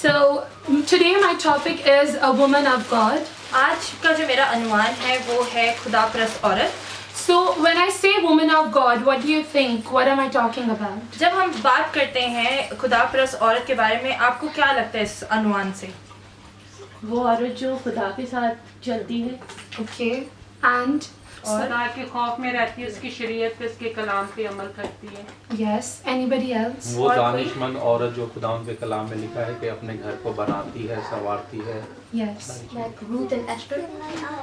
So today my topic is a woman of God. आज का जो मेरा अनुमान है वो है खुदाप्रस्त औरत. So when I say woman of God, what do you think? What am I talking about? जब हम बात करते हैं खुदाप्रस्त औरत के बारे में, आपको क्या लगता है इस अनुमान से? वो औरत जो खुदा के साथ चलती है Okay. And खुदा के खौफ में रहती है, उसकी शरीयत पे, उसके कलाम पे अमल करती है. yes, anybody else? वो दानिशमंद औरत जो खुदा के कलाम में लिखा है कि अपने घर को बनाती है, संवारती है. Yes. Like Ruth and Esther.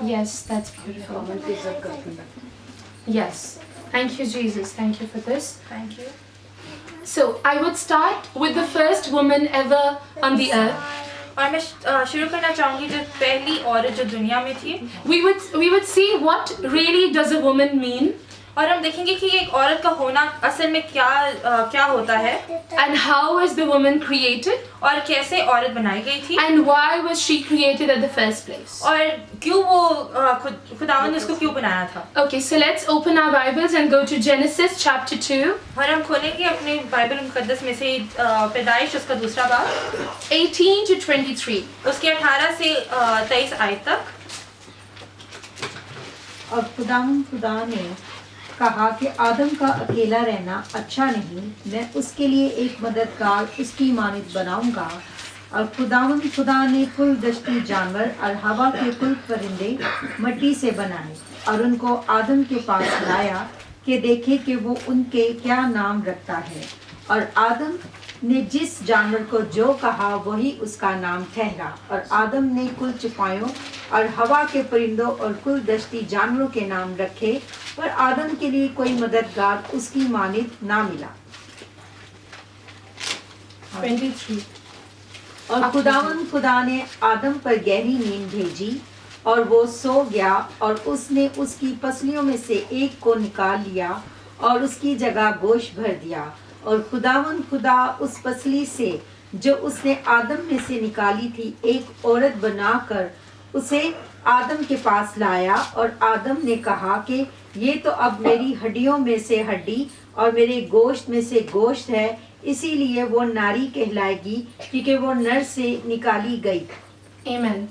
Yes, that's beautiful. अमल की इज्जत करती है. Yes. Thank you, Jesus. Thank you for this. Thank you. So I would start with the first woman ever on the earth. और मैं शुरू करना चाहूँगी जो पहली औरत जो दुनिया में थी. We would see what really does a woman mean. और हम देखेंगे कि एक औरत का होना असल में क्या होता है, And how was the woman created? और कैसे औरत बनाई गई थी, And why was she created at the first place? और क्यों वो खुदावंद ने उसको क्यों बनाया था. Okay, so let's open our Bibles and go to Genesis chapter 2, और हम खोलेंगे अपने बाइबल मुकद्दस में से पैदाइश उसका दूसरा बाब 18 to 23. उसके 18 से 23 आयत तक. और खुदा ने कहा कि आदम का अकेला रहना अच्छा नहीं, मैं उसके लिए एक मददगार उसकी मानित बनाऊंगा. और खुदा ने कुल दश्ती जानवर और हवा के कुल परिंदे मिट्टी से बनाए और उनको आदम के पास लाया कि देखे कि वो उनके क्या नाम रखता है. और आदम ने जिस जानवर को जो कहा वही उसका नाम ठहरा. और आदम ने कुल चिपायों और हवा के परिंदों और कुल दश्ती जानवरों के नाम रखे, पर आदम के लिए कोई मददगार उसकी मानित ना मिला. 23. और खुदा ने आदम पर गहरी नींद भेजी और वो सो गया. और उसने उसकी पसलियों में से एक को निकाल लिया और उसकी जगह गोश्त भर दिया. और खुदा उस पसली से जो उसने आदम में से निकाली थी एक औरत बनाकर उसे आदम के पास लाया. और आदम ने कहा कि ये तो अब मेरी हड्डियों में से हड्डी और मेरे गोश्त में से गोश्त है, इसीलिए वो नारी कहलाएगी क्योंकि वो नर से निकाली गई. Amen.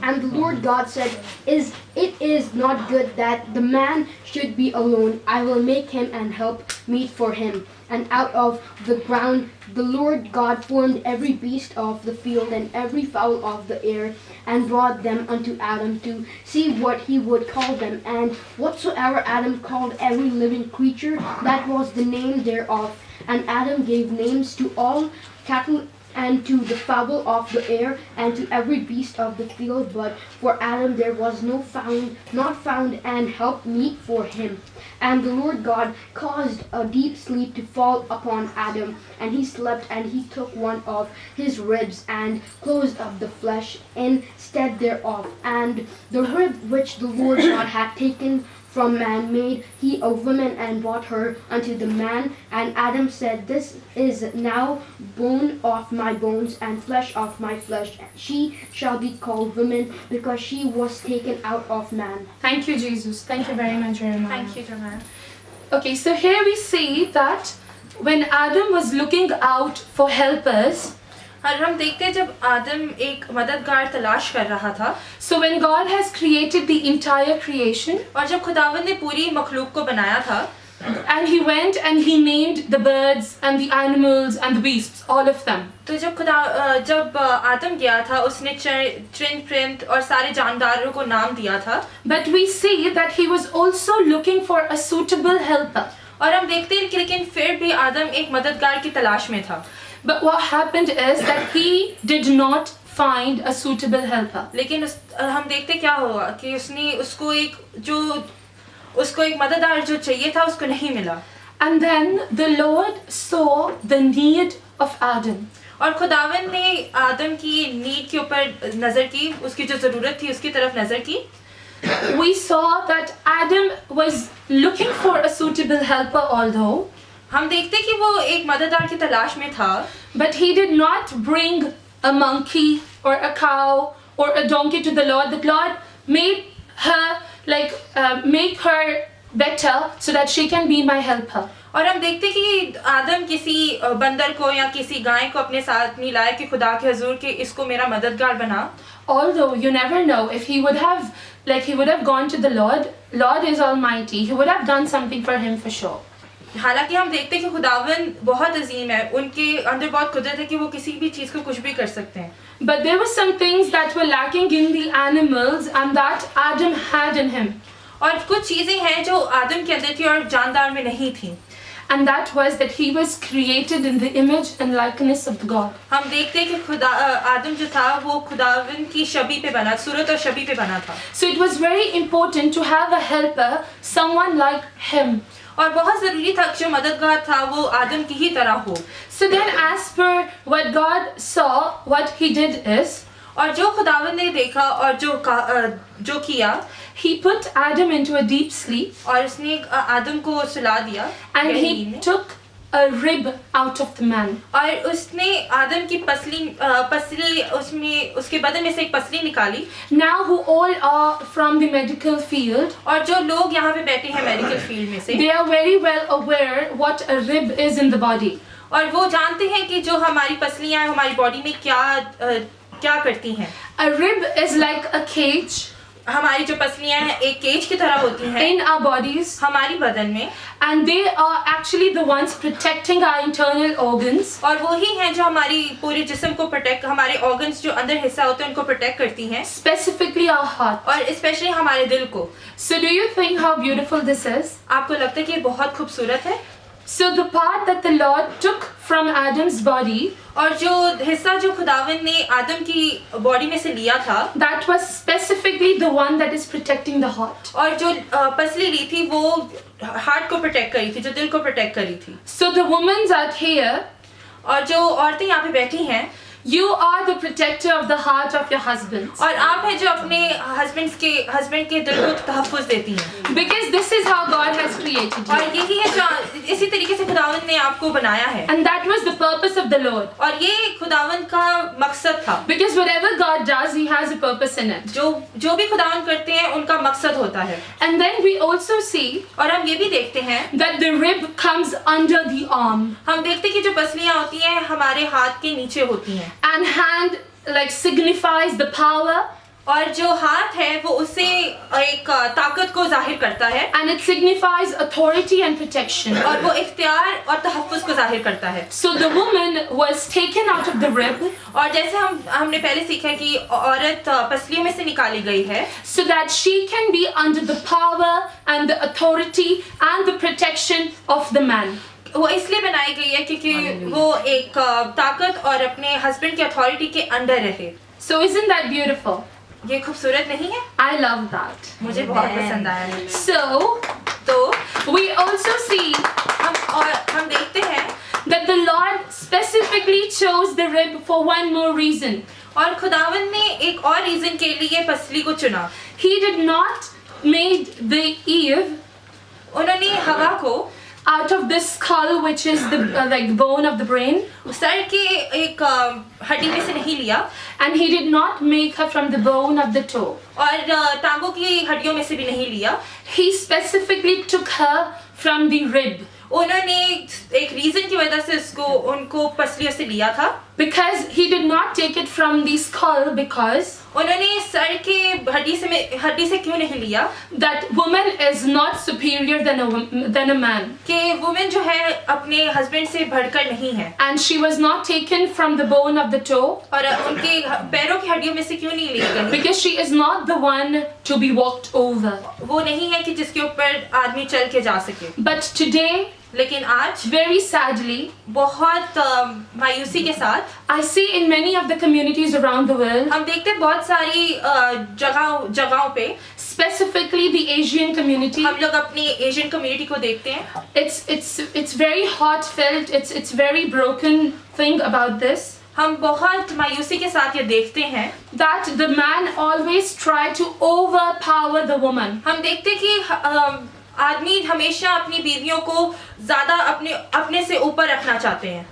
And the Lord God said, It is not good that the man should be alone. I will make him and help meet for him. And out of the ground the Lord God formed every beast of the field and every fowl of the air, and brought them unto Adam to see what he would call them. And whatsoever Adam called every living creature, that was the name thereof. And Adam gave names to all cattle and to the fowl of the air and to every beast of the field. But for Adam there was not found an help meet for him. And the Lord God caused a deep sleep to fall upon Adam, and he slept, and he took one of his ribs and closed up the flesh instead thereof. And the rib which the Lord God had taken from man made he a woman and brought her unto the man. And Adam said, This is now bone of my bones and flesh of my flesh. She shall be called woman, because she was taken out of man. Thank you, Jesus. Thank you very much, Jeremiah. Thank you, Jamal. Okay, so here we see that when Adam was looking out for helpers, और हम देखते हैं जब आदम एक मददगार तलाश कर रहा था, so when God has created the entire creation, और जब खुदावंद ने पूरी मखलूक को बनाया था, and he went and he named the birds and the animals and the beasts, all of them. तो जब आदम गया था उसने चिन्ह प्रिंट और सारे जानदारों को नाम दिया था. But we see that he was also looking for a suitable helper. और हम देखते हैं कि लेकिन फिर भी आदम एक मददगार की तलाश में था. But what happened is that he did not find a suitable helper. लेकिन हम देखते क्या हुआ कि उसको एक मददगार जो चाहिए था उसको नहीं मिला. And then the Lord saw the need of Adam. और खुदावंद ने आदम की नीड के ऊपर नजर की, उसकी जो जरूरत थी उसकी तरफ नजर की. We saw that Adam was looking for a suitable helper, although हम देखते कि वो एक मददगार की तलाश में था, but he did not bring a monkey or a cow or a donkey to the Lord. The Lord made her make her better so that she can be my helper. और हम देखते हैं कि आदम किसी बंदर को या किसी गाय को अपने साथ नहीं लाया कि खुदा के हुजूर के इसको मेरा मददगार बना. Although you never know if he would have gone to the Lord. Lord is Almighty. He would have done something for him for sure. हालांकि हम देखते हैं कि खुदावन बहुत अजीम है, उनके अंदर बहुत कुदरत है कि वो किसी भी चीज़ को कुछ भी कर सकते हैं. But there were some things that were lacking in the animals and that Adam had in him. और कुछ चीज़ें हैं जो आदम के अंदर थी और जानदार में नहीं थी. And that was that he was created in the image and likeness of God. हम देखते हैं कि आदम जो था वो खुदावन की छवि पे बना, सूरत और छवि पे बना था. So it was very important to have a helper, someone like him. और बहुत ज़रूरी था कि जो मददगार था वो आदम की ही तरह हो. So then as per what God saw, what he did is, और जो खुदावन ने देखा और जो किया, he put Adam into a deep sleep और उसने आदम को सुला दिया and गहरी he में. took a rib out of the man. और उसने आदम की पसली उसमें उसके बदन में से एक पसली निकाली. Now who all are from the medical field, और जो लोग यहाँ पे बैठे हैं मेडिकल फील्ड में से, they are very well aware what a rib is in the body. और वो जानते हैं कि जो हमारी पसलियाँ हैं हमारी बॉडी में क्या करती हैं. A rib is like a cage हमारी जो पसलियाँ हैं एक केज की तरह होती हैं in our bodies, हमारी बदन में, and they are actually the ones protecting our internal organs. और वही हैं जो हमारी पूरे जिस्म को प्रोटेक्ट, हमारे ऑर्गन्स जो अंदर हिस्सा होते हैं उनको प्रोटेक्ट करती हैं, Specifically our heart. और स्पेशली हमारे दिल को. So do you think how beautiful this is? आपको लगता है कि ये बहुत खूबसूरत है. So the part that the Lord took from Adam's body, और जो हिस्सा जो खुदावन ने आदम की बॉडी में से लिया था, that was specifically the one that is protecting the heart. और जो पसली ली थी वो हार्ट को प्रोटेक्ट करी थी, जो दिल को प्रोटेक्ट करी थी. So the women out here, और जो औरतें यहाँ पे बैठी हैं, you are the protector of the heart of your husbands. और आप हैं जो अपने हस्बैंड के दिल को तहफ़्फ़ुज़ देती हैं. Because this is how God has created you. और यही है जो इसी तरीके से खुदावन ने आपको बनाया है. And that was the purpose of the Lord. और ये खुदावन का मकसद था. Because whatever God does, He has a purpose in it. जो भी खुदावन करते हैं उनका मकसद होता है. And then we also see और हम ये भी देखते हैं that the rib comes under the arm. हम देखते हैं कि जो पसलियाँ होती हैं हमारे हाथ के नीचे होती हैं. And hand like signifies the power, और जो हाथ है वो उससे एक ताकत को जाहिर करता है, and it signifies authority and protection. और वो इख्तियार और तहफ़्फ़ुज़ को जाहिर करता है. So the woman was taken out of the rib और जैसे हमने पहले सीखा कि औरत पसलियों में से निकाली गई है, so that she can be under the power and the authority and the protection of the man. वो इसलिए बनाई गई है क्योंकि वो एक ताकत और अपने हस्बैंड की अथॉरिटी के अंडर रहे. So isn't that beautiful? ये खूबसूरत नहीं है? I love that. मुझे बहुत पसंद आया है. So तो we also see हम देखते हैं that the Lord specifically chose the rib for one more reason. और खुदावन ने एक और रीजन के लिए पसली को चुना. He did not made the Eve उन्होंने हवा को out of this skull, which is the like bone of the brain, sir के एक हड्डी में से नहीं लिया, and he did not make her from the bone of the toe. और टांगों की हड्डियों में से भी नहीं लिया. He specifically took her from the rib उन्होंने एक रीजन की वजह से उनको पसलियों से लिया था. because he did not take it from the skull, because उन्होंने सर के हड्डी से क्यों नहीं लिया? that woman is not superior than a man, कि वुमेन जो है अपने हस्बैंड से बढ़कर नहीं है, and she was not taken from the bone of the toe और उनके पैरों की हड्डियों में से क्यों नहीं ली गई? because she is not the one to be walked over. वो नहीं है कि जिसके ऊपर आदमी चल के जा सके. But today, लेकिन आज very sadly, बहुत मायूसी के साथ I see in many of the communities around the world, हम देखते हैं बहुत सारी जगहों पे, specifically the Asian community, हम लोग अपनी एशियन कम्युनिटी को देखते हैं. it's very heartfelt, it's very broken thing about this, हम बहुत मायूसी के साथ ये देखते हैं that the man always try to overpower the woman. हम देखते हैं कि आदमी हमेशा अपनी बीवियों को ज्यादा अपने से ऊपर रखना चाहते हैं.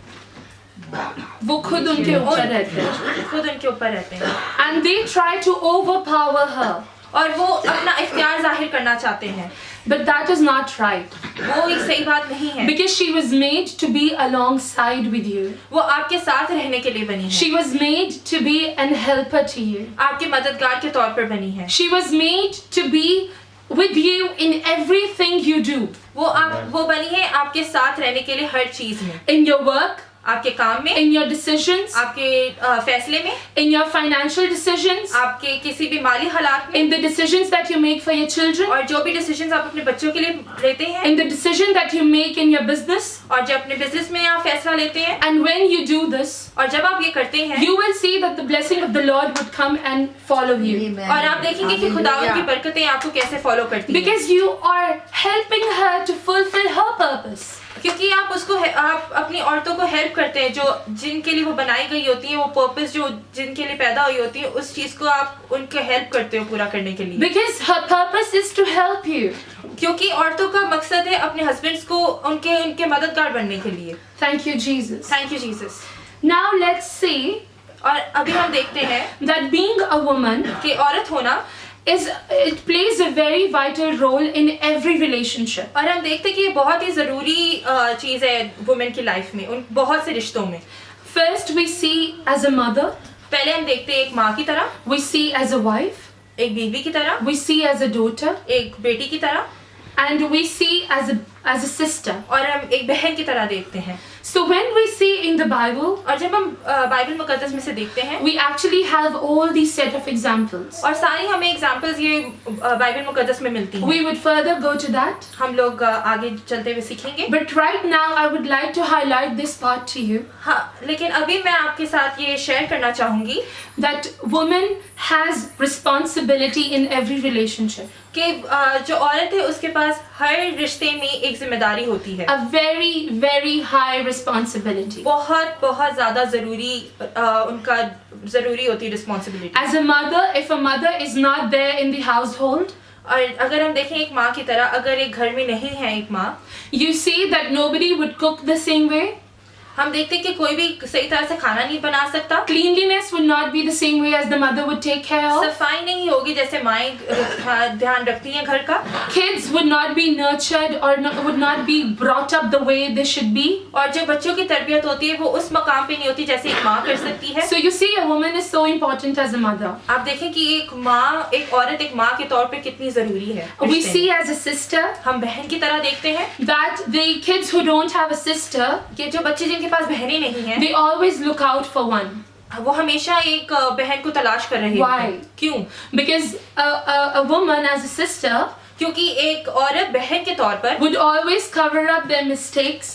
वो खुद उनके ऊपर रहते हैं, खुद उनके ऊपर रहते हैं, and they try to overpower her. और वो अपना इख्तियार जाहिर करना चाहते हैं. But that is not right. वो एक सही बात नहीं है, Because she was made to be alongside with you. वो आपके साथ रहने के लिए बनी है, She was made to be an helper to you. आपके मददगार के तौर पर बनी है, She was made to be with you in everything you do. वो बनी है आपके साथ रहने के लिए हर चीज में, In your work, आपके काम में, in your decisions, आपके फैसले में, in your financial decisions, आपके किसी भी माली हालात में, in the decisions that you make for your children, और जो भी डिसीजंस आप अपने बच्चों के लिए लेते हैं, in the decision that you make in your business. और जब अपने बिजनेस में आप फैसला लेते हैं, And when you do this, और जब आप ये करते हैं, you will see that the blessing of the Lord would come and follow you. Amen. और आप देखेंगे कि खुदावंद की Hallelujah. बरकतें आपको कैसे फॉलो करती हैं, Because you are helping her to fulfill her purpose. क्योंकि आप अपनी औरतों को हेल्प करते हैं, जो जिनके लिए वो बनाई गई होती है, वो पर्पस जो जिनके लिए पैदा हुई होती है, उस चीज को आप उनको हेल्प करते हो पूरा करने के लिए, Because her purpose is to help you. क्योंकि औरतों का मकसद है अपने हस्बैंड्स को उनके मददगार बनने के लिए। Thank you, Jesus. Thank you Jesus. Now let's see और अभी हम देखते हैं that being a woman कि औरत होना, it plays a very vital role in every relationship. और हम देखते हैं कि ये बहुत ही ज़रूरी चीज़ है वुमेन की लाइफ में, उन बहुत से रिश्तों में। First, we see as a mother, पहले हम देखते हैं एक माँ की तरह, we see as a wife, एक बीवी की तरह, we see as a daughter, एक बेटी की तरह, and we see as a sister. और हम एक बहन की तरह देखते हैं। So when we see in the Bible, और जब हम बाइबल मुकद्दस में से देखते हैं, we actually have all these set of examples. और सारी हमें एग्जाम्पल्स ये बाइबल मुकद्दस में मिलती हैं। We would further go to that. हम लोग आगे चलते हुए सीखेंगे। But right now, I would like to highlight this part to you, हाँ, लेकिन अभी मैं आपके साथ ये शेयर करना चाहूँगी that woman has responsibility in every relationship. कि जो औरत है उसके पास हर रिश्ते में एक जिम्मेदारी होती है, A very, very high responsibility. बहुत बहुत ज़्यादा ज़रूरी उनका ज़रूरी होती है responsibility. As a mother, if a mother is not there in the household, और अगर हम देखें एक माँ की तरह, अगर एक घर में नहीं है एक माँ, you see that nobody would cook the same way. हम देखते हैं कि कोई भी सही तरह से खाना नहीं बना सकता, Cleanliness would not be the same way as the mother would take care of. सफाई नहीं होगी जैसे माएँ ध्यान रखती हैं घर का, Kids would not be nurtured or would not be brought up the way they should be. और जो बच्चों की तरबियत होती है वो उस मकाम पे नहीं होती जैसे एक माँ कर सकती है। So you see, a woman is so important as a mother. आप देखें कि एक औरत एक माँ के तौर पे कितनी जरूरी है। We रिश्ते see में। as a sister हम बहन की तरह देखते हैं that the kids who don't have a sister, कि जो बच्चे जिनके पास बहनें नहीं हैं, they always look out for one. वो हमेशा एक बहन को तलाश कर रहे Why? हैं। क्यों? Because a woman as a sister क्योंकि एक औरत बहन के तौर पर would always cover up their mistakes,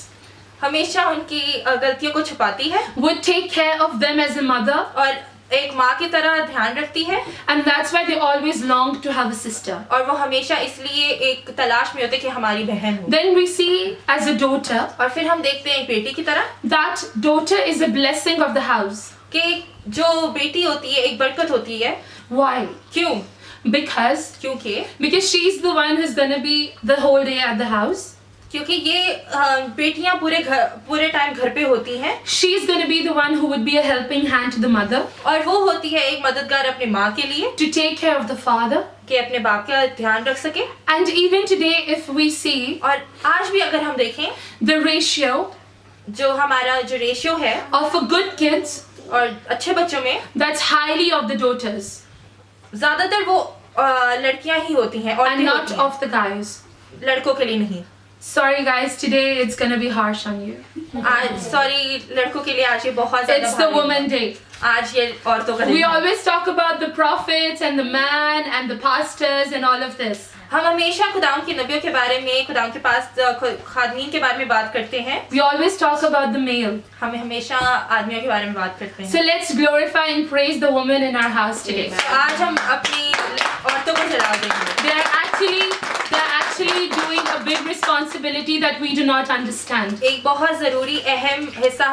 हमेशा उनकी गलतियों को छुपाती है, would take care of them as a mother, और एक माँ की तरह ध्यान रखती है, and that's why they always long to have a sister. और वो हमेशा इसलिए एक तलाश में होते कि हमारी बहन हो। Then we see as a daughter, और फिर हम देखते हैं एक बेटी की तरह that daughter is a blessing of the house. कि जो बेटी होती है एक बरकत होती है। Why? क्यों? Because क्योंकि she's the one who's gonna be the whole day at the house. क्योंकि ये बेटियां पूरे टाइम घर पे होती हैं, She's gonna be the one who would be a helping hand to the mother, और वो होती है एक मददगार अपनी माँ के लिए to take care of the father. कि अपने बाप का ध्यान रख सके। And even today, if we see और आज भी अगर हम देखें the ratio जो हमारा जो रेशियो है of good kids, और अच्छे बच्चों में that's highly of the daughters ज्यादातर वो लड़कियां ही होती हैं और and not of the guys. लड़कों के लिए नहीं। Sorry guys, today it's gonna be harsh on you. आज सॉरी लड़कों के लिए आज ये बहुत ज्यादा It's the भारी है। woman day. आज ये औरतों का दिन We है। always talk about the prophets and the man and the pastors and all of this. हम हमेशा खुदावंद के नबियों के बारे में, खुदावंद के पास खादमीन के बारे में बात करते हैं। We always talk about the male. हमें हमेशा आदमियों के बारे में बात करते हैं। So let's glorify and praise the woman in our house today. आज हम अपनी औरतों को जला देंगे। They are actually doing a big responsibility that we do not understand. एक बहुत ज़रूरी अहम हिस्सा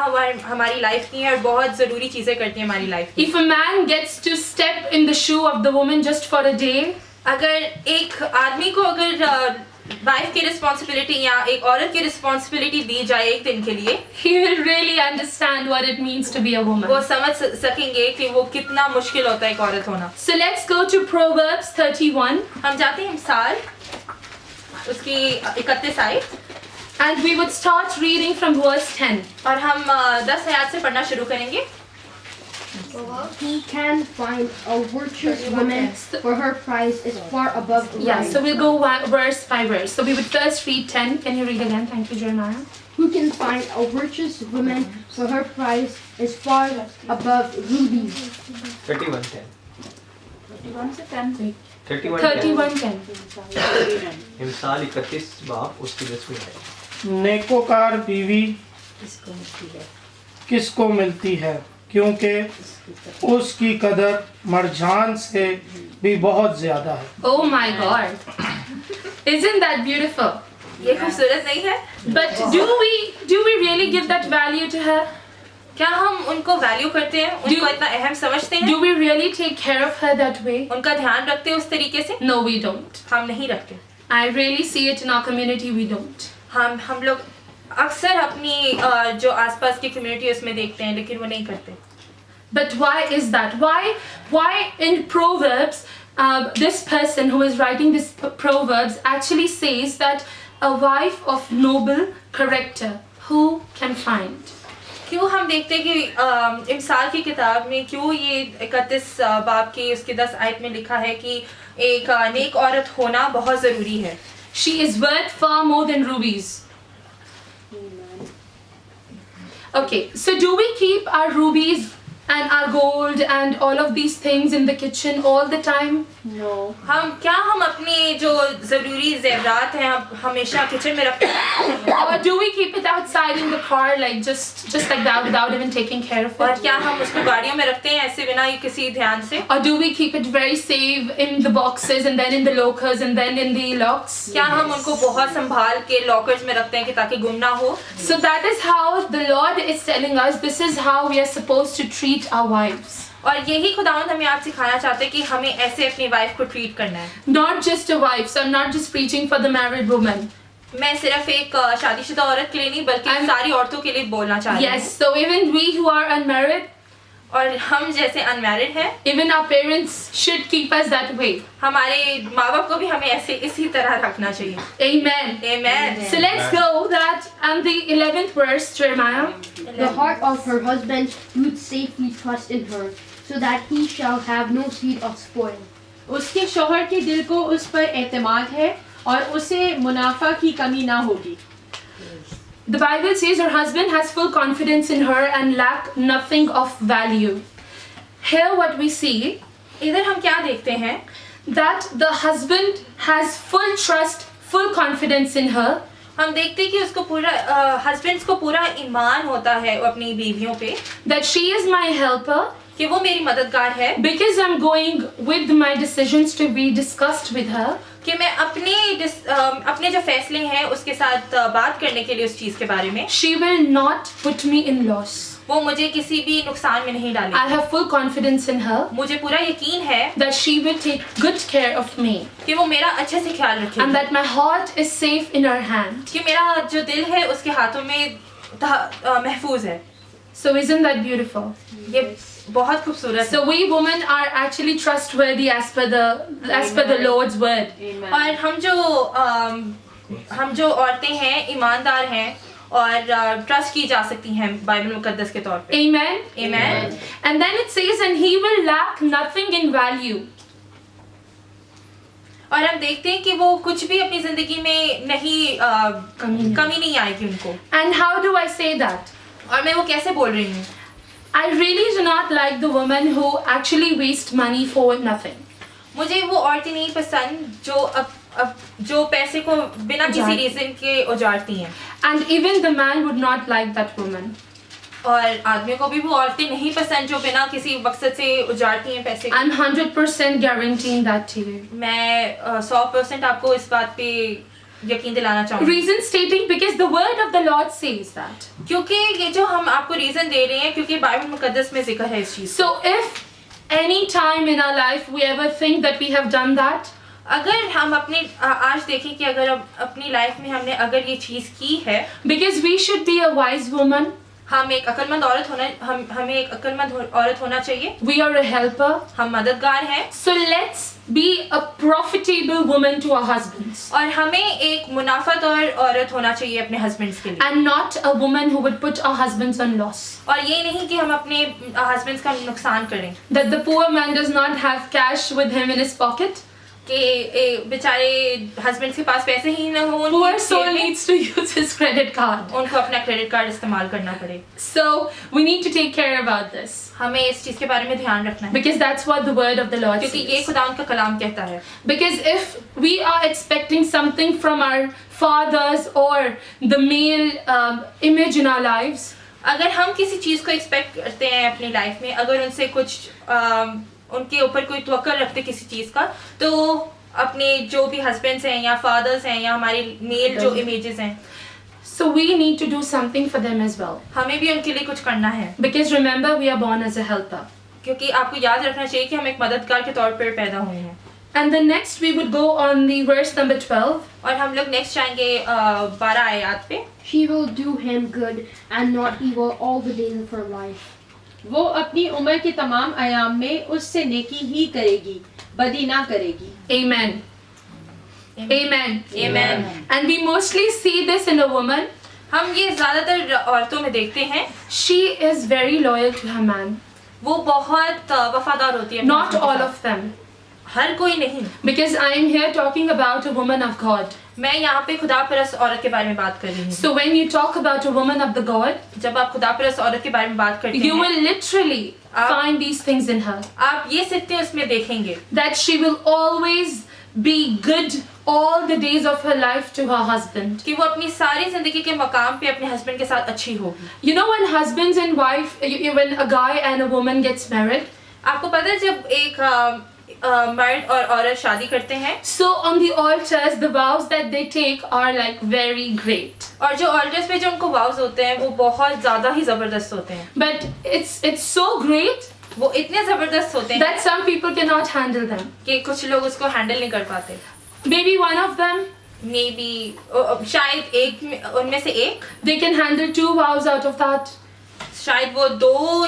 हमारी लाइफ की है और बहुत ज़रूरी चीज़ें करती हैं हमारी लाइफ की। If a man gets to step in the shoe of the woman just for a day, अगर एक आदमी को अगर वाइफ की रिस्पॉन्सिबिलिटी या एक औरत की रिस्पॉन्सिबिलिटी दी जाए एक दिन के लिए, he will really understand what it means to be a वो woman. समझ सकेंगे कि वो कितना मुश्किल होता है एक औरत होना। So let's go to Proverbs 31. हम जाते हैं मिसाल उसकी 31 आयत, and we would start reading from verse 10. और हम 10 आयत से पढ़ना शुरू करेंगे। He can find a virtuous woman, for her price is far above Yeah, gold. so we'll go verse by verse. So we would first read 10. Can you read again? Thank you, Jeremiah. Who can find a virtuous woman, for her price is far above rubies. 31:10. 31:10. 31:10. इमसाल 31 बाप उसकी 10वीं आयत। नेकोकार बीवी किसको मिलती है, क्योंकि उसकी कदर मरजान से भी बहुत ज्यादा है। Oh my God. Isn't that beautiful? ये खूबसूरत नहीं है? But do we really give that value to her? क्या हम उनको वैल्यू करते हैं, उनको इतना अहम समझते हैं, Do we really take care of her that way? उनका ध्यान रखते हैं उस तरीके से? No, we don't. हम नहीं रखते। I really see it in our community, we don't. हम लोग अक्सर अपनी जो आसपास की कम्युनिटी उसमें देखते हैं, लेकिन वो नहीं करते। But why is that? Why in Proverbs, this person who is writing this Proverbs actually says that a wife of noble character, who can find? क्यों हम देखते हैं कि इमसाल की किताब में क्यों ये 31 बाब की उसके 10 आयत में लिखा है कि एक नेक औरत होना बहुत ज़रूरी है। She is worth far more than rubies. Okay, so do we keep our rubies and our gold and all of these things in the kitchen all the time? हम अपनी जो ज़रूरी ज़ेवरात हैं हम हमेशा किचन में रखते हैं, Or do we keep it outside in the car, like just like that, without even taking care of और it? क्या हम उसको गाड़ियों में रखते हैं ऐसे बिना किसी ध्यान से? Or do we keep it very safe in the boxes and then in the lockers and then in the locks? क्या हम उनको बहुत संभाल के लॉकर्स में रखते हैं कि ताकि गुम ना हो? So that is how the Lord is telling us, this is how we are supposed to treat our wives. और यही खुदावंद हमें आज सिखाना चाहते हैं कि हमें ऐसे अपनी वाइफ को ट्रीट करना है। Not just a wife, so I'm not just preaching for the married woman. मैं सिर्फ एक शादीशुदा औरत के लिए नहीं बल्कि I'm- सारी औरतों के लिए बोलना चाह रही हूँ। Yes, so even we who are unmarried, और हम जैसे अनमैरिड हैं, even our parents should keep us that way. हमारे माँ बाप को भी हमें ऐसे इसी तरह रखना चाहिए। Amen. Amen. So let's go that and the 11th verse, Jeremiah. The heart of her husband would safely trust in her, so that he shall have no seed of spoil. उसके शौहर के दिल को उस पर एतमाद है और उसे मुनाफा की कमी ना होगी। The Bible says her husband has full confidence in her and lack nothing of value. Here what we see, इधर हम क्या देखते हैं? that the husband has full trust, full confidence in her, हम देखते हैं कि उसको पूरा हस्बैंड्स को पूरा ईमान होता है अपनी बीवियों पे that she is my helper, कि वो मेरी मददगार है, because I'm going with my decisions to be discussed with her. कि मैं अपने जो फैसले हैं उसके साथ बात करने के लिए उस चीज़ के बारे में She will not put me in loss. वो मुझे किसी भी नुकसान में नहीं I डालेगी। have full confidence in her मुझे पूरा यकीन है that she will take good care of me कि वो मेरा अच्छे से ख्याल and रखेगी, that my heart is safe in her hand. कि मेरा जो दिल है उसके हाथों में महफूज है। So isn't that beautiful? ये बहुत खूबसूरत है। So we women are actually trustworthy as per the Lord's word. Amen. और हम जो औरतें हैं ईमानदार हैं और ट्रस्ट की जा सकती हैं बाइबल मुकद्दस के तौर पे। Amen. Amen. And then it says, and he will lack nothing in value. और हम देखते हैं कि वो कुछ भी अपनी जिंदगी में नहीं कमी नहीं आएगी उनको। And how do I say that? और मैं वो कैसे बोल रही हूँ? I really do not like the women who actually waste money for nothing. मुझे वो औरतें नहीं पसंद जो पैसे को बिना किसी उजाड़- रीजन के उजाड़ती हैं। And even the man would not like that woman. और आदमियों को भी वो औरतें नहीं पसंद जो बिना किसी मकसद से उजाड़ती हैं पैसे को। I'm 100% guaranteeing that to you. मैं 100% आपको इस बात पे यकीन दिलाना चाहूँगी। Reason stating because the word of the Lord says that. क्योंकि ये जो हम आपको रीजन दे रहे हैं क्योंकि बाइबल मुकद्दस में जिक्र है इस चीज़। So if any time in our life we ever think that we have done that, अगर हम अपनी आज देखें कि अगर अपनी लाइफ में हमने अगर ये चीज़ की है, because we should be a wise woman, हमें एक अक्लमंद औरत होना चाहिए। We are a helper. हम मददगार हैं So let's be a profitable woman to our husbands. और हमें एक मुनाफातौर औरत होना चाहिए अपने हस्बैंड्स के लिए, And not a woman who would put our husbands on loss. और ये नहीं कि हम अपने हस्बैंड्स का नुकसान करें, That the poor man does not have cash with him in his pocket. कि बेचारे हस्बैंड्स के पास पैसे ही न हो, Poor उनकी soul जेब में needs to use his credit card. उनको अपना क्रेडिट कार्ड इस्तेमाल करना पड़े। So we need to take care about this. हमें इस चीज़ के बारे में ध्यान रखना है, Because that's what the word of the Lord क्योंकि ये says. खुदा उनका कलाम कहता है। Because if we are expecting something from our fathers or the male image in our lives, अगर हम किसी चीज़ को एक्सपेक्ट करते हैं अपनी लाइफ में, अगर उनसे कुछ उनके ऊपर कोई तवक्कुल रखते किसी चीज़ का, तो अपने जो भी हस्बैंड्स हैं या फादर्स हैं या हमारे मेल जो इमेजेस हैं, so we need to do something for them as well. हमें भी उनके लिए कुछ करना है, Because remember, we are born as a helper. क्योंकि आपको याद रखना चाहिए कि हम एक मददगार के तौर पर पैदा हुए हैं। And then next we would go on the verse number 12. और हम लोग नेक्स्ट जाएंगे 12 आयत पे। She will do him good and not evil all the days of her life. वो अपनी उम्र के तमाम अयाम में उससे नेकी ही करेगी, बदी ना करेगी। Amen. Amen. Amen. And we mostly see this in a woman. हम ये ज़्यादातर औरतों में देखते हैं, She is very loyal to her man. वो बहुत वफादार होती है अपने Not husband के all साथ। of them. हर कोई नहीं। Because I am here talking about a woman of God. मैं यहाँ पे खुदा परस्त औरत के बारे में बात कर रही हूँ। So when you talk about a woman of the God, जब आप खुदा परस्त औरत के बारे में बात करते you हैं, will literally find these things in her. आप ये सिद्धियाँ उसमें देखेंगे That she will always be good all the days of her life to her husband. कि वो अपनी सारी जिंदगी के मकाम पे अपने हस्बैंड के साथ अच्छी होगी। You know, when husbands and wife, when a guy and a woman gets married, आपको पता है जब एक मर्द और औरत शादी करते हैं, so on the altars, the vows that they take are like very great. और जो ऑल्टर्स पे जो उनको वाउज होते हैं वो बहुत ज़्यादा ही ज़बरदस्त होते हैं। But it's so great वो इतने ज़बरदस्त होते हैं that some people cannot handle them. कि कुछ लोग उसको हैंडल नहीं कर पाते। Maybe one of them, may be शायद एक उनमें से एक, they can handle 2 vows out of that, शायद वो 2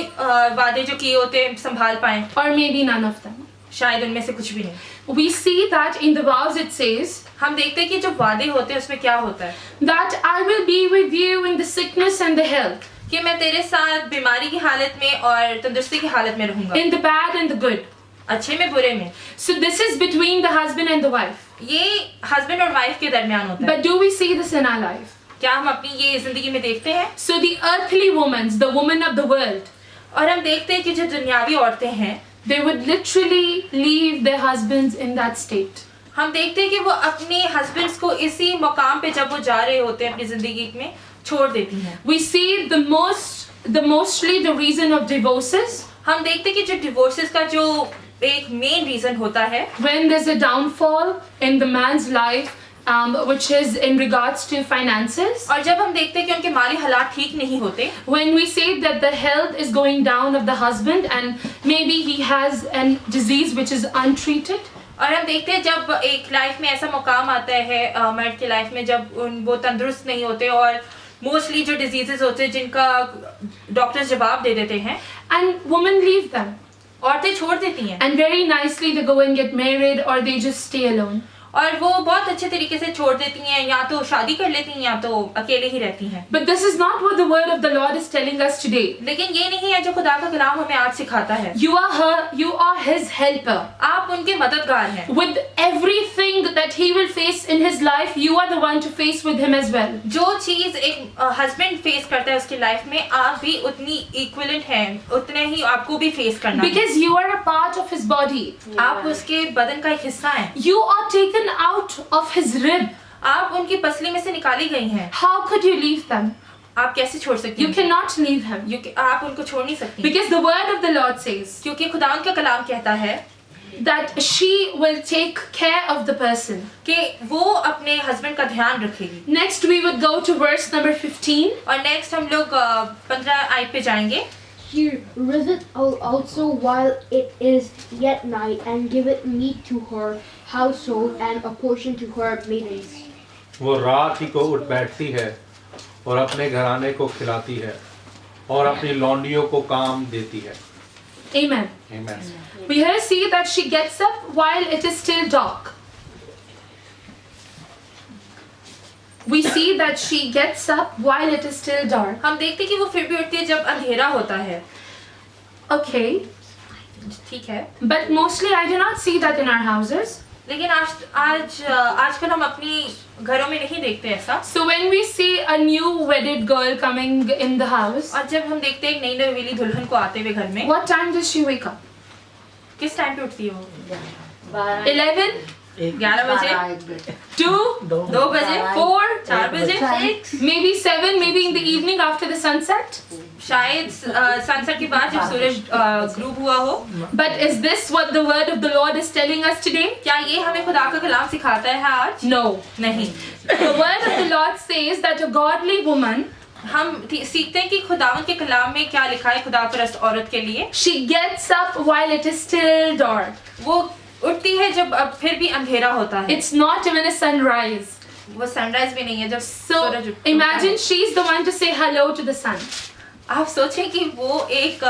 वादे जो किए होते हैं संभाल पाएं, or maybe none of them. शायद उनमें से कुछ भी नहीं। We see that in the vows it says हम देखते हैं कि जो वादे होते हैं उसमें क्या होता है that I will be with you in the sickness and the health, कि मैं तेरे साथ बीमारी की हालत में और तंदुरुस्ती की हालत में रहूंगा, in the bad and the good. अच्छे में बुरे में। So this is between the husband and the wife. ये हस्बैंड और वाइफ के दरमियान होता है। But do we see this in our life? क्या हम अपनी ये जिंदगी में देखते हैं? So the earthly women, the women of the world, और हम देखते हैं कि जो दुनियावी औरतें हैं, they would literally leave their husbands in that state. हम देखते हैं कि वो अपने हस्बैंड्स को इसी मकाम पे जब वो जा रहे होते हैं अपनी जिंदगी में छोड़ देती हैं। We see mostly the reason of divorces हम देखते हैं कि जो डिवोर्सेस का जो एक मेन रीजन होता है, when there's a downfall in the man's life, which is in regards to finances. और जब हम देखते हैं कि उनके माली हालात ठीक नहीं होते, When we say that the health is going down of the husband and maybe he has a disease which is untreated. और हम देखते हैं जब एक लाइफ में ऐसा मुकाम आता है मर्द की लाइफ में जब वो तंदुरुस्त नहीं होते और मोस्टली जो डिजीजेस होते हैं जिनका डॉक्टर्स जवाब दे देते हैं, And women leave them. औरतें छोड़ देती हैं And very nicely they go and get married or they just stay alone. और वो बहुत अच्छे तरीके से छोड़ देती हैं, या तो शादी कर लेती हैं या तो अकेले ही रहती हैं। But this is not what the word of the Lord is telling us today. लेकिन ये नहीं है जो खुदा का कलाम हमें आज सिखाता है। You are his helper. आप उनके मददगार हैं। With everything that he will face in his life, you are the one to face with him as well. जो चीज एक हस्बैंड फेस करता है उसकी लाइफ में, आप भी उतनी इक्विवेलेंट हैं, उतने ही आपको भी फेस करना है। Because you are a part of his body. आप उसके बदन का एक हिस्सा हैं। You are taken out of his rib. आप उनकी पसली में से निकाली गई हैं। How could you leave them? आप कैसे छोड़ सकती You हैं? cannot leave him. आप उनको छोड़ नहीं सकती। Because the word of the Lord says क्योंकि खुदा का कलाम कहता है that she will take care of the person. कि वो अपने हस्बैंड का ध्यान रखेगी। Next we would go to verse number 15. और नेक्स्ट हम लोग 15 आयत पे जाएंगे। He riseth also while it is yet night, and giveth meat to her household and a portion to her maidens. वो रात ही को उठ बैठती है और अपने घराने को खिलाती है और अपनी लौंडियों को काम देती है। Amen. Amen. We here see that she gets up while it is still dark. We see that she gets up while it is still dark. हम देखते हैं कि वो फिर भी उठती है जब अंधेरा होता है। Okay, ठीक है, but mostly I do not see that in our houses. लेकिन आजकल हम अपनी घरों में नहीं देखते ऐसा। So when we see a new wedded girl coming in the house, और जब हम देखते हैं एक नई नवेली दुल्हन को आते हुए घर में, what time does she wake up? किस टाइम पे उठती है वो? 11, 11 बजे, 2, 2 बजे, 4, 4 बजे, maybe 7, maybe in the evening after the sunset. शायद सनसेट के बाद जब सूरज ग्रूब हुआ हो। But is this what the word of the Lord is telling us today? क्या ये हमें खुदा का कलाम सिखाता है आज? No. नहीं। The word of the Lord says that a godly woman, हम सीखते हैं कि खुदावन के कलाम में क्या लिखा है खुदा परस्त औरत के लिए। she gets up while it is still dark. वो उठती है जब अब फिर भी अंधेरा होता है। It's not even a sunrise. वो सनराइज भी नहीं है जब So सूरज उठता imagine है। she's the one to say hello to the sun. आप सोचें कि वो एक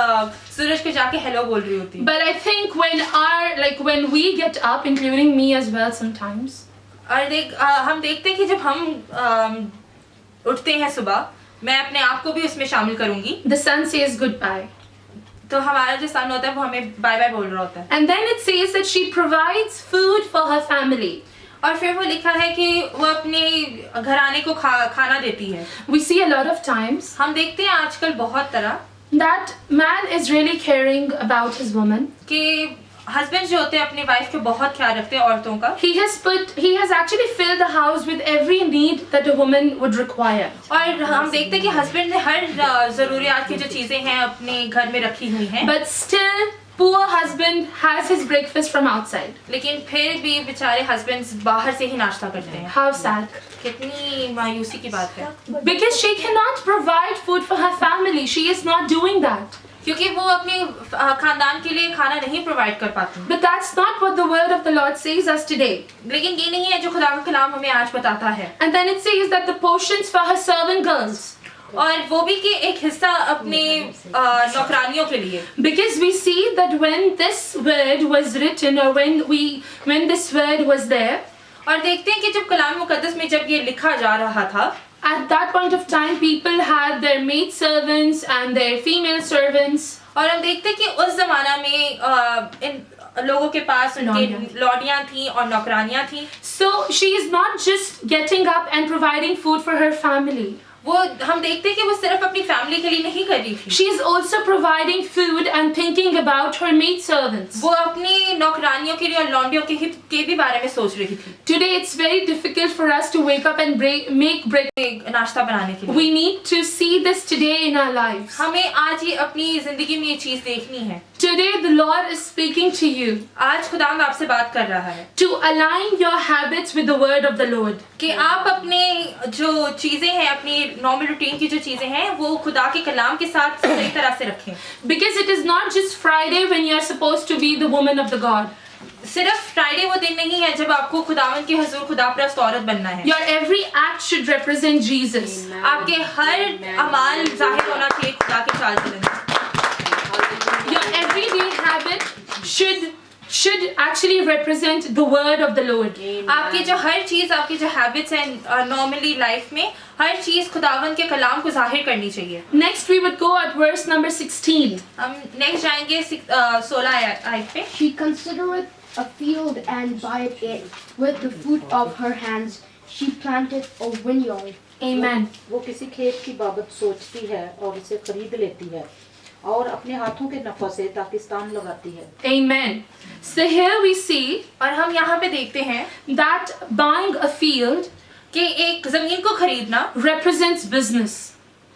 सूरज को जाके हेलो बोल रही होती है। But I think when we get up, including me as well sometimes, और हम देखते हैं कि जब हम उठते हैं सुबह, मैं अपने आप को भी उसमें शामिल करूंगी, the sun says goodbye. तो हमारा जो सन होता है वो हमें बाय बाय बोल रहा होता है। And then it says that she provides food for her family. और फिर वो लिखा है कि वो अपने घराने को खाना देती है। We see a lot of times हम देखते हैं आजकल बहुत तरह that man is really caring about his woman. कि हस्बैंड जो होते हैं अपनी वाइफ के बहुत ख्याल रखते हैं औरतों का। He has actually filled the house with every need that a woman would require. और हम देखते हैं कि हस्बैंड ने हर जरूरियात की जो चीजें हैं अपने घर में रखी हुई हैं। But still, poor husband has his breakfast from outside. लेकिन फिर भी बेचारे हस्बैंड्स बाहर से ही नाश्ता करते हैं। How sad. कितनी मायूसी की बात है। Because she cannot provide food for her family. She is not doing that. क्योंकि वो अपने खानदान के लिए खाना नहीं प्रोवाइड कर पाती। But that's not what the word of the Lord says us today. लेकिन ये नहीं है जो खुदा का कलाम हमें आज बताता है। And then it says that the portions for her servant girls. और वो भी कि एक हिस्सा अपने नौकरानियों के लिए। Because we see that when this word was written, or when this word was there, और देखते हैं कि जब कलाम मुकद्दस में जब ये लिखा जा रहा था, at that point of time people had their maid servants and their female servants. और हम देखते हैं कि उस जमाना में इन लोगों के पास उनके लौंडियां थी और नौकरानियां थी। So she is not just getting up and providing food for her family. वो हम देखते हैं कि वो सिर्फ अपनी फैमिली के लिए नहीं कर रही थी। She is also providing food and thinking about her maid servants. वो अपनी नौकरानियों के लिए और लौंडियों के भी बारे में सोच रही थी। Today it's very difficult for us to wake up and make breakfast. नाश्ता बनाने के लिए। We need to see this today in our lives. हमें आज ही अपनी जिंदगी में ये चीज देखनी है। Today the Lord is speaking to you. आज खुदावंद आपसे बात कर रहा है। To align your habits with the word of the Lord. कि आप अपने जो चीजें हैं अपनी नॉर्मल रूटीन की जो चीजें हैं वो खुदा के कलाम के साथ सही तरह से रखें। Because it is not just Friday when you are supposed to be the woman of the God. सिर्फ फ्राइडे वो दिन नहीं है जब आपको खुदावन के हुजूर खुदापरस्त औरत बनना है। Your every act should represent Jesus. आपके हर अमाल जाहिर होना चाहिए खुदा के चाल चलन से। Your everyday habit should actually represent the word of the Lord. आपकी जो हर चीज आपकी जो हैबिट्स हैं नॉर्मली लाइफ में हर चीज खुदावन के कलाम को जाहिर करनी चाहिए। Next we would go at verse number 16. हम नेक्स्ट जाएंगे 16 आयत पे। She considereth a field and buyeth it with the fruit of her hands. She planted a vineyard. Amen. वो किसी खेत की बाबत सोचती है और इसे खरीद लेती है और अपने हाथों के नफा से पाकिस्तान लगाती है। Amen. So here we see और हम यहाँ पे देखते हैं that buying a field कि एक जमीन को खरीदना represents business.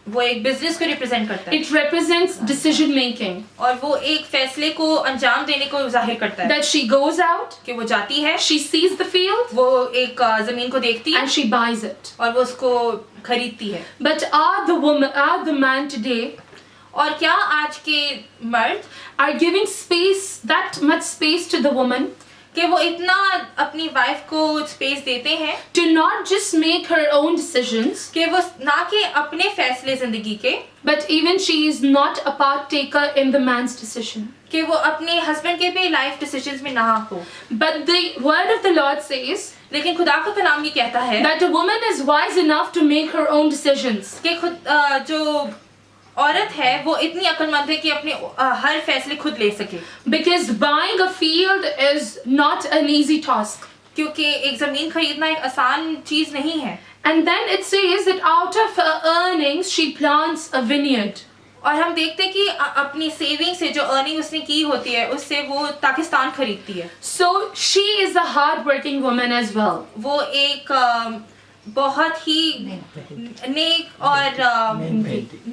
वो एक बिजनेस को रिप्रेजेंट करता है। It represents decision making. और वो एक फैसले को अंजाम देने को जाहिर करता है। That she goes out, कि वो जाती है, she sees the field, वो एक जमीन को देखती है and she buys it. और वो उसको खरीदती है। But are the man today और क्या आज के मर्द are giving space, that much space to the woman? कि वो इतना अपनी वाइफ को स्पेस देते हैं to not just make her own decisions, कि वो ना कि अपने फैसले जिंदगी के, but even she is not a partaker in the man's decision. कि वो अपने हस्बैंड के भी लाइफ डिसीजंस में ना हो। But the word of the Lord says लेकिन खुदा का कलाम ये कहता है that a woman is wise enough to make her own decisions. कि खुद जो औरत है वो इतनी अक्लमंद है कि अपने हर फैसले खुद ले सके, Because buying a field is not an easy task. क्योंकि एक ज़मीन खरीदना एक आसान चीज़ नहीं है। And then it says that out of her earnings she plants a vineyard. और हम देखते हैं कि अपनी सेविंग से जो अर्निंग उसने की होती है उससे वो पाकिस्तान खरीदती है। So she is a hard-working woman as well. वो एक बहुत ही नेक और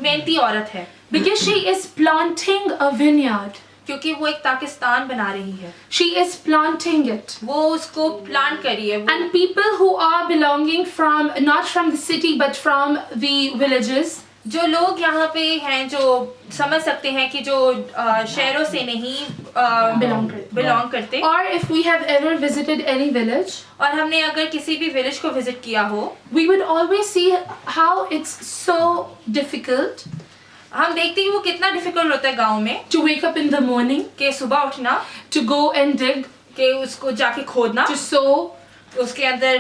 मेहनती औरत है, Because she is planting a vineyard. क्योंकि वो एक पाकिस्तान बना रही है, She is planting it. वो उसको प्लांट करी है। वो And people who are belonging from, not from the city but from the villages, जो लोग यहाँ पे हैं जो समझ सकते हैं कि जो शहरों से नहीं बिलोंग करते, or if we have ever visited any village, और हमने अगर किसी भी विलेज को विजिट किया हो, we would always see how it's so difficult हम देखते हैं कि वो कितना डिफिकल्ट होता है गांव में to wake up in the morning, कि सुबह उठना, to go and dig, कि उसको जाके खोदना, to sow, उसके अंदर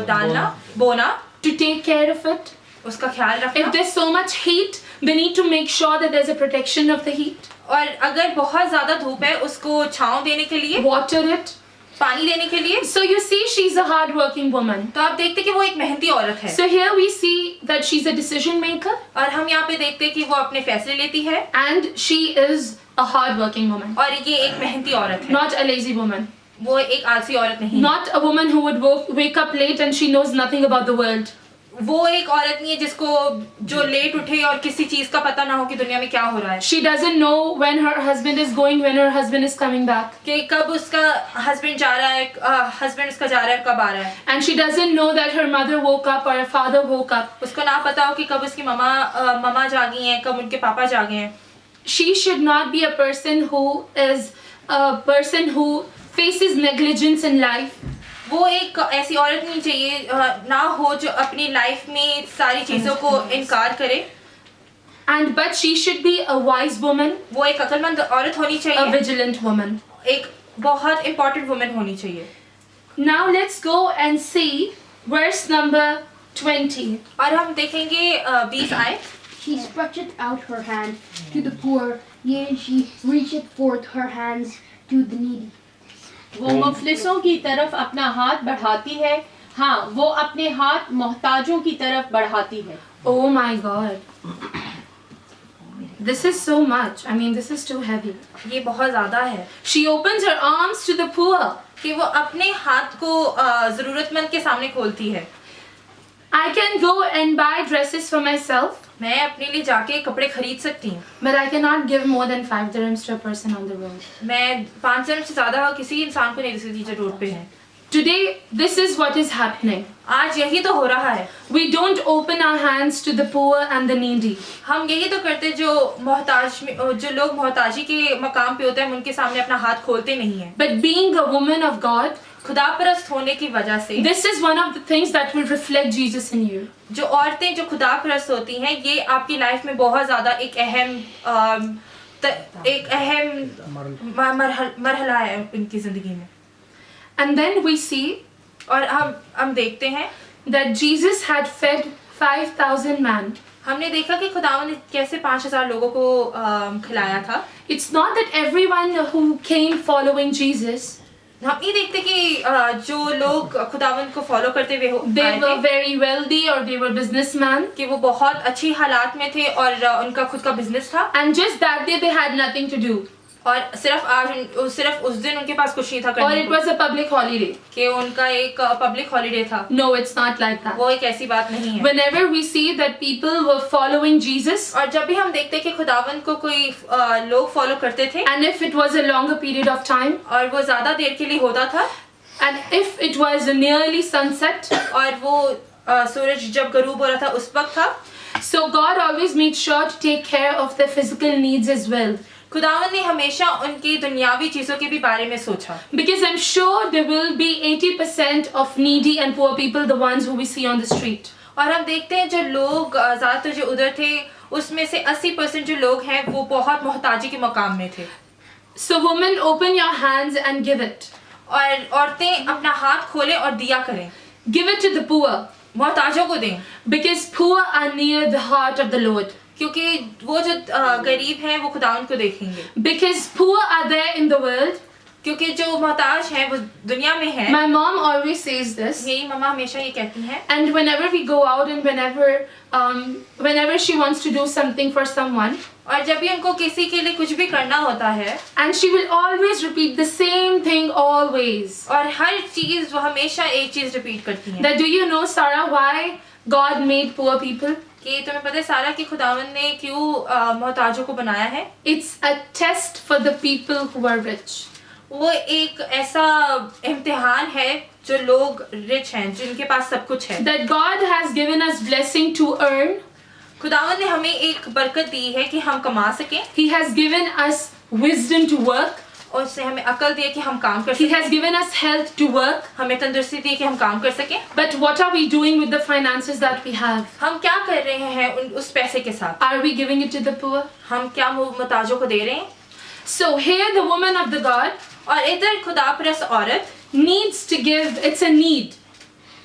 डालना, बोना, to take care of it. उसका ख्याल If रखना, there's so much heat, they need to make sure that there's a protection of the heat. और अगर बहुत ज़्यादा धूप है उसको छांव देने के लिए, Water it. पानी देने के लिए। So you see, she's a hard-working woman. तो आप देखते हैं कि वो एक मेहनती औरत है, So here we see that she's a decision maker और हम यहाँ पे देखते हैं कि वो अपने फैसले लेती है, and she is a hard-working woman, और ये एक मेहनती औरत है, not a lazy woman, वो एक आलसी औरत नहीं है। not a woman who would wake up late and she knows nothing about the world. वो एक औरत नहीं है जिसको जो लेट उठे और किसी चीज का पता ना हो कि दुनिया में क्या हो रहा है, She doesn't know when her husband is going, when her husband is coming back, कि कब उसका हस्बैंड जा रहा है, हस्बैंड उसका जा रहा है, कब आ रहा है। and she doesn't know that her mother woke up or her father woke up. उसको ना पता हो कि कब उसकी ममा जागी हैं, कब उनके पापा जागे हैं। She should not be a person who faces negligence in life. वो एक ऐसी औरत नहीं चाहिए ना हो जो अपनी लाइफ में सारी चीजों को इनकार करे, But she should be a wise woman, वो एक अक्लमंद औरत होनी a चाहिए, vigilant woman. एक बहुत इम्पोर्टेंट वुमन होनी चाहिए। Now let's go and see verse number 20. और हम देखेंगे 20 आयत। She stretcheth out her hand to the poor, yea, she reacheth forth her hands to the needy. वो मुफलिसों की तरफ अपना हाथ बढ़ाती है, हाँ वो अपने हाथ मोहताजों की तरफ बढ़ाती है। Oh my God. This is so much. I mean, this is too heavy. ये बहुत ज़्यादा है She opens her arms to the poor. कि वो अपने हाथ को ज़रूरतमंद के सामने खोलती है। I can go and buy dresses for myself, मैं अपने लिए जाके कपड़े खरीद सकती हूँ, but I cannot give more than 5 dirhams to a person on the road. मैं 5 dirham से ज़्यादा किसी इंसान को नहीं दे सकती जो रोड पे है। Today, this is what is happening. आज यही तो हो रहा है। We don't open our hands to the poor and the needy. हम यही तो करते जो लोग मोहताजी के मकाम पे होते हैं, हम उनके सामने अपना हाथ खोलते नहीं हैं। But being a woman of God, खुदापरस्त होने की वजह से this is one of the things that will reflect Jesus in you. जो औरतें जो खुदापरस्त होती हैं, ये आपकी लाइफ में बहुत ज़्यादा एक अहम मरहला है उनकी ज़िंदगी में। And then we see और हम देखते हैं that Jesus had fed 5,000 men. हमने देखा कि खुदावंद ने कैसे 5,000 लोगों को खिलाया था। It's not that everyone who came following Jesus, हम ये देखते कि जो लोग खुदावंद को फॉलो करते हुए they आए were थे, very wealthy or they were businessmen, कि वो बहुत अच्छी हालात में थे और उनका खुद का बिजनेस था, and just that day they had nothing to do, और सिर्फ उस दिन उनके पास कुछ नहीं था or करने it को, was a public holiday. कि उनका एक पब्लिक हॉलीडे था। No, it's not like that. वो एक ऐसी बात नहीं है। Whenever we see that people were following Jesus, और जब भी हम देखते हैं कि खुदावंद को कोई लोग फॉलो करते थे, and if it was a longer period of time, और वो ज़्यादा देर के लिए होता था, and if it was nearly sunset, और वो सूरज जब गरूब हो रहा था उस वक्त था, so God always made sure to take care of their physical needs as well. खुदावन ने हमेशा उनकी दुनियावी चीजों के भी बारे में सोचा, Because I'm sure there will be 80% of needy and poor people, the ones who we see on the street. और हम देखते हैं जो लोग ज़्यादातर जो उधर थे उसमें से 80% जो लोग हैं वो बहुत मोहताजी के मकाम में थे। So women, open your hands and give it. और औरतें अपना हाथ खोलें और दिया करें, Give it to the poor, मोहताजों को दें, because poor are near the heart of the Lord. क्योंकि वो जो गरीब हैं वो खुदावन को देखेंगे, Because poor are there in the world. क्योंकि जो मोहताज हैं वो दुनिया में हैं। My mom always says this. यही मम्मा हमेशा ये कहती हैं। And whenever we go out and whenever she wants to do something for someone, और जब भी उनको किसी के लिए कुछ भी करना होता है, and she will always repeat the same thing always. और हर चीज वो हमेशा एक चीज रिपीट करती हैं। That do you know, Sarah, why God made poor people? कि तुम्हें पता है सारा कि खुदावन ने क्यों मोहताजों को बनाया है? It's a test for the people who are rich. वो एक ऐसा इम्तिहान है जो लोग रिच हैं, जिनके पास सब कुछ है। That God has given us blessing to earn. खुदावन ने हमें एक बरकत दी है कि हम कमा सकें, He has given us wisdom to work. और उससे हमें अकल दी है कि हम काम कर He सकें, has given us health to work. हमें तंदुरुस्ती दी है कि हम काम कर सकें। But what are we doing with the finances that we have? हम क्या कर रहे हैं उस पैसे के साथ? Are we giving it to the poor? हम क्या मोहताजों को दे रहे हैं? So here the woman of the God और इधर खुदा परस्त औरत, needs to give. It's a need.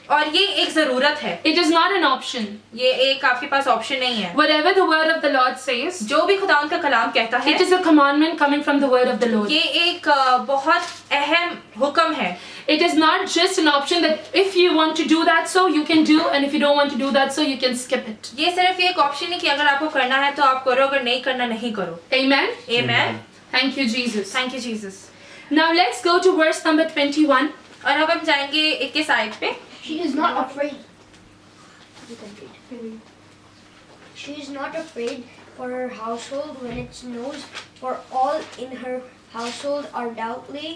और ये एक जरूरत है, It is not an option. ये एक आपके पास ऑप्शन नहीं है। Whatever the word of the Lord says, जो भी खुदावन का कलाम कहता है, it is a commandment coming from the word of the Lord. ये एक बहुत अहम हुक्म है। It is not just an option that if you want to do that so you can do, and if you don't want to do that so you can skip it. ये सिर्फ एक option है कि अगर आपको करना है तो आप करो, अगर नहीं करना नहीं करो। Amen. Amen. Thank you, Jesus. Thank you Jesus. Now let's go to verse number 21. और अब हम जाएंगे 21 आयत पे। She is not afraid. She is not afraid for her household when it snows, for all in her household are doubtly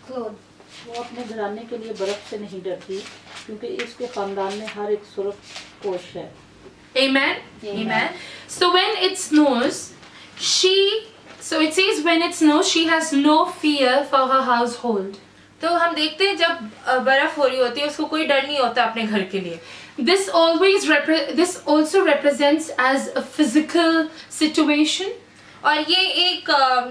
clothed. वो अपने घराने के लिए बर्फ से नहीं डरती, क्योंकि इसके खानदान में हर एक सुर्ख पोश है। Amen. Amen. So when it snows, so it says when it snows, she has no fear for her household. तो हम देखते हैं जब बर्फ हो रही होती है उसको कोई डर नहीं होता अपने घर के लिए। This also represents as a physical situation, और ये एक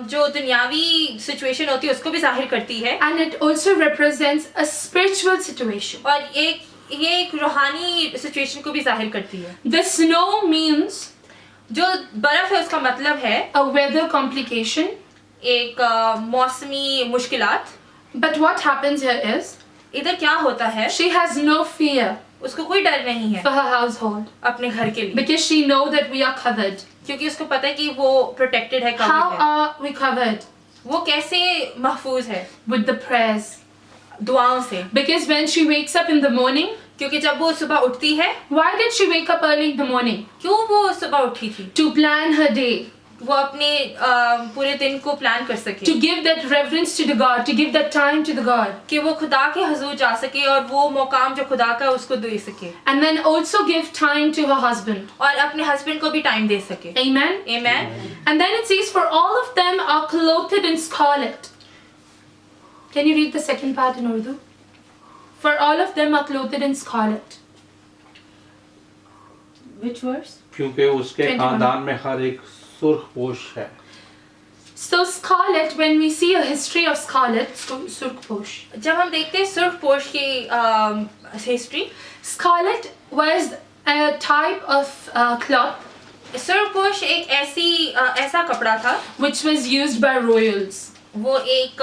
जो दुनियावी सिचुएशन होती है उसको भी जाहिर करती है, and it also represents a spiritual situation. और ये एक रूहानी सिचुएशन को भी जाहिर करती है। The snow means जो बर्फ है उसका मतलब है a weather complication. एक मौसमी मुश्किलात। But what happens here is इधर क्या होता है, she has no fear उसको कोई डर नहीं है for her household अपने घर के लिए, because she know that we are covered. क्योंकि उसको पता है कि वो प्रोटेक्टेड है, How covered है। are we covered? वो कैसे महफूज है? With the prayers. दुआओं से। Because when she wakes up in the morning, क्योंकि जब वो सुबह उठती है, why did she wake up early in the morning? क्यों वो सुबह उठी थी? To plan her day, वो अपने पूरे दिन को प्लान कर सके, to give that reverence to the God, to give that time to the God, कि वो खुदा के हुजूर जा सके और वो मुकाम जो खुदा का है उसको दे सके, and then also give time to her husband. और अपने हस्बैंड को भी टाइम दे सके। Amen. Amen. And then it says, for all of them are clothed in scarlet. Can you read the second part in Urdu? For all of them are clothed in scarlet. Which verse? क्योंकि उसके 21. खानदान में हर एक सुर्ख पोश है। So scarlet, when we see a history of scarlet, surkposh. जब हम देखते हैं सुर्खपोश की history, Scarlet was a type of cloth Surkhposh एक ऐसा कपड़ा था, which was used by royals. वो एक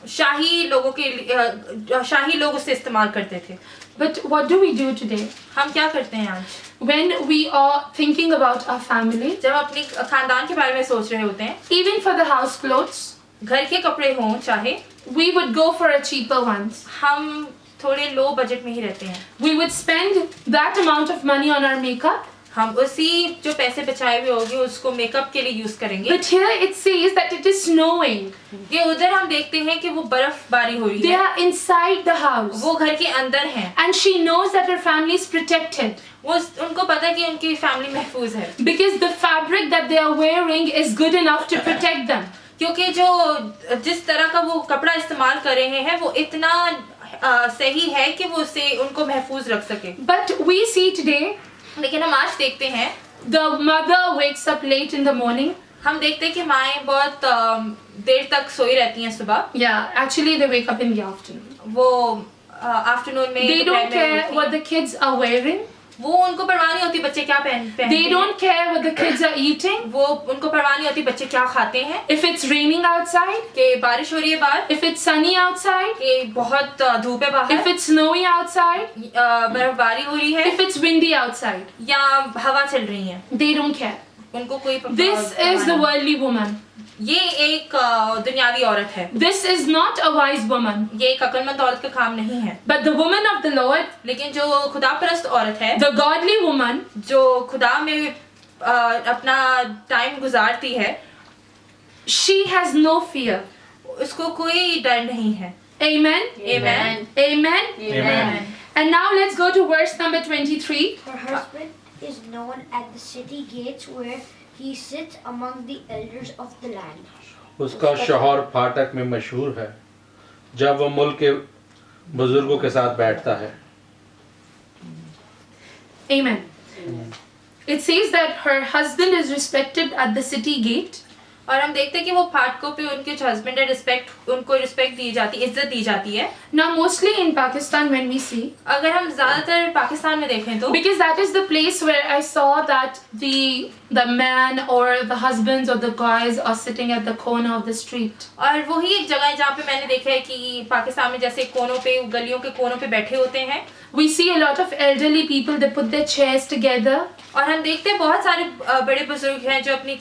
शाही लोगों के शाही लोग उसे इस्तेमाल करते थे। But what do we do today? हम क्या करते हैं आज? When we are thinking about our family, जब अपने खानदान के बारे में सोच रहे होते हैं, even for the house clothes, घर के कपड़े हों चाहे, we would go for a cheaper ones. हम थोड़े लो बजट में ही रहते हैं। We would spend that amount of money on our makeup. हम उसी जो पैसे बचाए हुए होंगे उसको मेकअप के लिए यूज करेंगे। But here it says that it is snowing. ये उधर हम देखते हैं कि वो बर्फबारी हो रही They है, are inside the house. वो घर के अंदर हैं, And she knows that her family is protected वो उनको पता है कि उनकी फैमिली महफूज है, because the fabric that they are wearing is good enough to protect them. क्योंकि जो जिस तरह का वो कपड़ा इस्तेमाल कर रहे हैं वो इतना सही है कि वो उससे उनको महफूज रख सके। But we see today लेकिन हम आज देखते हैं, the mother wakes up late in the morning. हम देखते हैं कि माएँ बहुत देर तक सोई रहती हैं सुबह, Yeah, actually they wake up in the afternoon. वो आफ्टरनून में They दोपहर don't में care उठती what हैं। the kids are wearing. वो उनको परवाह नहीं होती बच्चे क्या पहनते They हैं, don't care what the kids are eating. वो उनको परवाह नहीं होती बच्चे क्या खाते हैं, If it's raining outside, कि बारिश हो रही है बाहर, if it's sunny outside, कि बहुत धूप है if बाहर, it's snowy outside, बर्फबारी हो रही है if it's windy outside. या हवा चल रही है, They don't care. उनको कोई This is the worldly woman. ये एक दुनियावी औरत है, This is not a wise woman. ये एक अक्लमंद औरत का काम नहीं है। But the woman of the Lord, लेकिन जो खुदा परस्त औरत है, the godly woman, जो खुदा में अपना टाइम गुजारती है, she has no fear. उसको कोई डर नहीं है। Amen? Amen. Amen? Amen. And now let's go to verse number 23. Her husband is known at the city gates where he sits among the elders of the land. उसका शौहर फाटक में मशहूर है जब वो मुल्क के बुजुर्गों के साथ बैठता है। Amen. It says that her husband is respected at the city gate. और हम देखते हैं कि वो फाटकों पे उनके जो हस्बैंड है उनको रिस्पेक्ट दी जाती, इज्जत दी जाती है। Now mostly in Pakistan when we see, अगर हम ज्यादातर पाकिस्तान में देखें तो, because that is the place where I saw that the man or the husbands or the guys are sitting at the corner of the street. और वही एक जगह है जहाँ पे मैंने देखा है कि पाकिस्तान में जैसे कोनों पे, गलियों के कोनों पे बैठे होते हैं। We see a lot of elderly people, they put their chairs together. और हम देखते हैं बहुत सारे बड़े बुजुर्ग हैं जो अपनी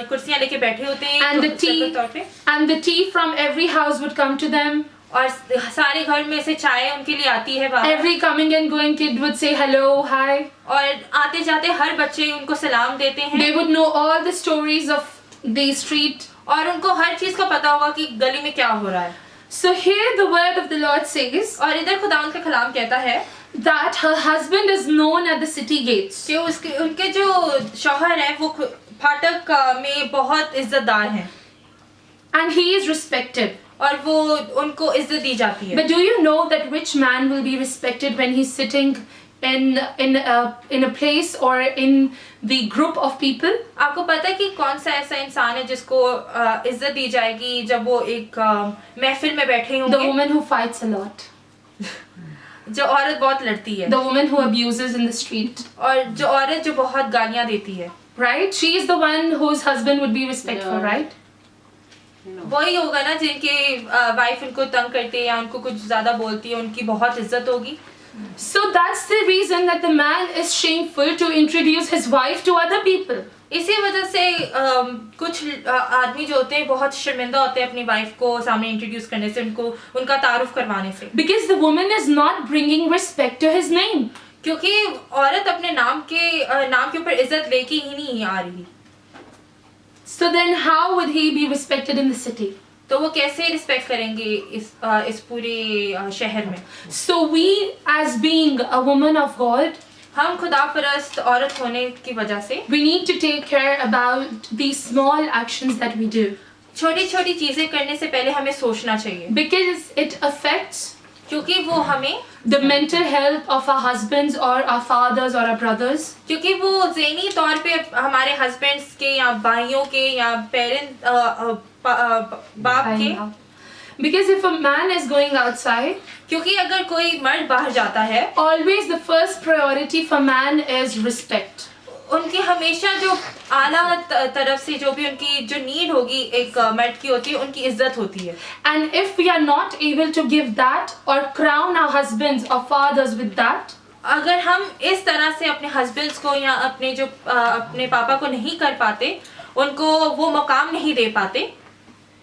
कुर्सियां लेके बैठे होते हैं And the सर्कल तौर पे, And the tea from every house would come to them. और सारे घर में से चाय उनके लिए आती है बाहर, Every coming and going kid would say hello, hi. और आते जाते हर बच्चे उनको सलाम देते हैं, They would know all the stories of the street. और उनको हर चीज का पता होगा कि गली में क्या हो रहा है। So here the word of the Lord says और इधर खुदावंद का कलाम कहता है that her husband is known at the city gates. कि उनके जो शौहर हैं वो फाटक में बहुत इज्जतदार हैं, And he is respected. और वो उनको इज्जत दी जाती है। But do you know that which man will be respected when he's sitting in a place or in the group of people? आपको पता है कि कौन सा ऐसा इंसान है जिसको इज्जत दी जाएगी जब वो एक महफिल में बैठे The होंगे? woman who fights a lot. जो औरत बहुत लड़ती है, The woman who abuses in the street. और जो औरत जो बहुत गालियाँ देती है, Right? She is the one whose husband would be respectful, Yeah. right? वही होगा ना जिनके वाइफ उनको तंग करती है या उनको कुछ ज्यादा बोलती है, उनकी बहुत इज्जत होगी। So that's the reason that the man is shameful to introduce his wife to other people. इसी वजह से कुछ आदमी जो होते हैं बहुत शर्मिंदा होते हैं अपनी वाइफ को सामने इंट्रोड्यूस करने से, उनका तारुफ करवाने से, Because the woman is not bringing respect to his name. क्योंकि औरत अपने नाम के ऊपर इज्जत लेके ही नहीं आ रही, So then how would he be respected in the city? तो वो कैसे रिस्पेक्ट करेंगे इस पूरे शहर में? So we, as being a woman of God, हम खुदा परस्त औरत होने की वजह से we need to take care about these small actions that we do. छोटी छोटी चीजें करने से पहले हमें सोचना चाहिए, Because it affects क्योंकि वो हमें the mental health of our husbands or our fathers or our brothers. क्योंकि वो ज़हनी तौर पे हमारे हस्बैंड्स के या भाइयों के या बाप के, Because if a man is going outside, क्योंकि अगर कोई मर्द बाहर जाता है, always the first priority for man is respect. उनकी हमेशा जो आला तरफ से जो भी उनकी जो नीड होगी एक मर्द की होती है, उनकी इज्जत होती है। And if we are not able to give that or crown our husbands or fathers with that, अगर हम इस तरह से अपने हस्बैंड्स को या अपने पापा को नहीं कर पाते, उनको वो मकाम नहीं दे पाते,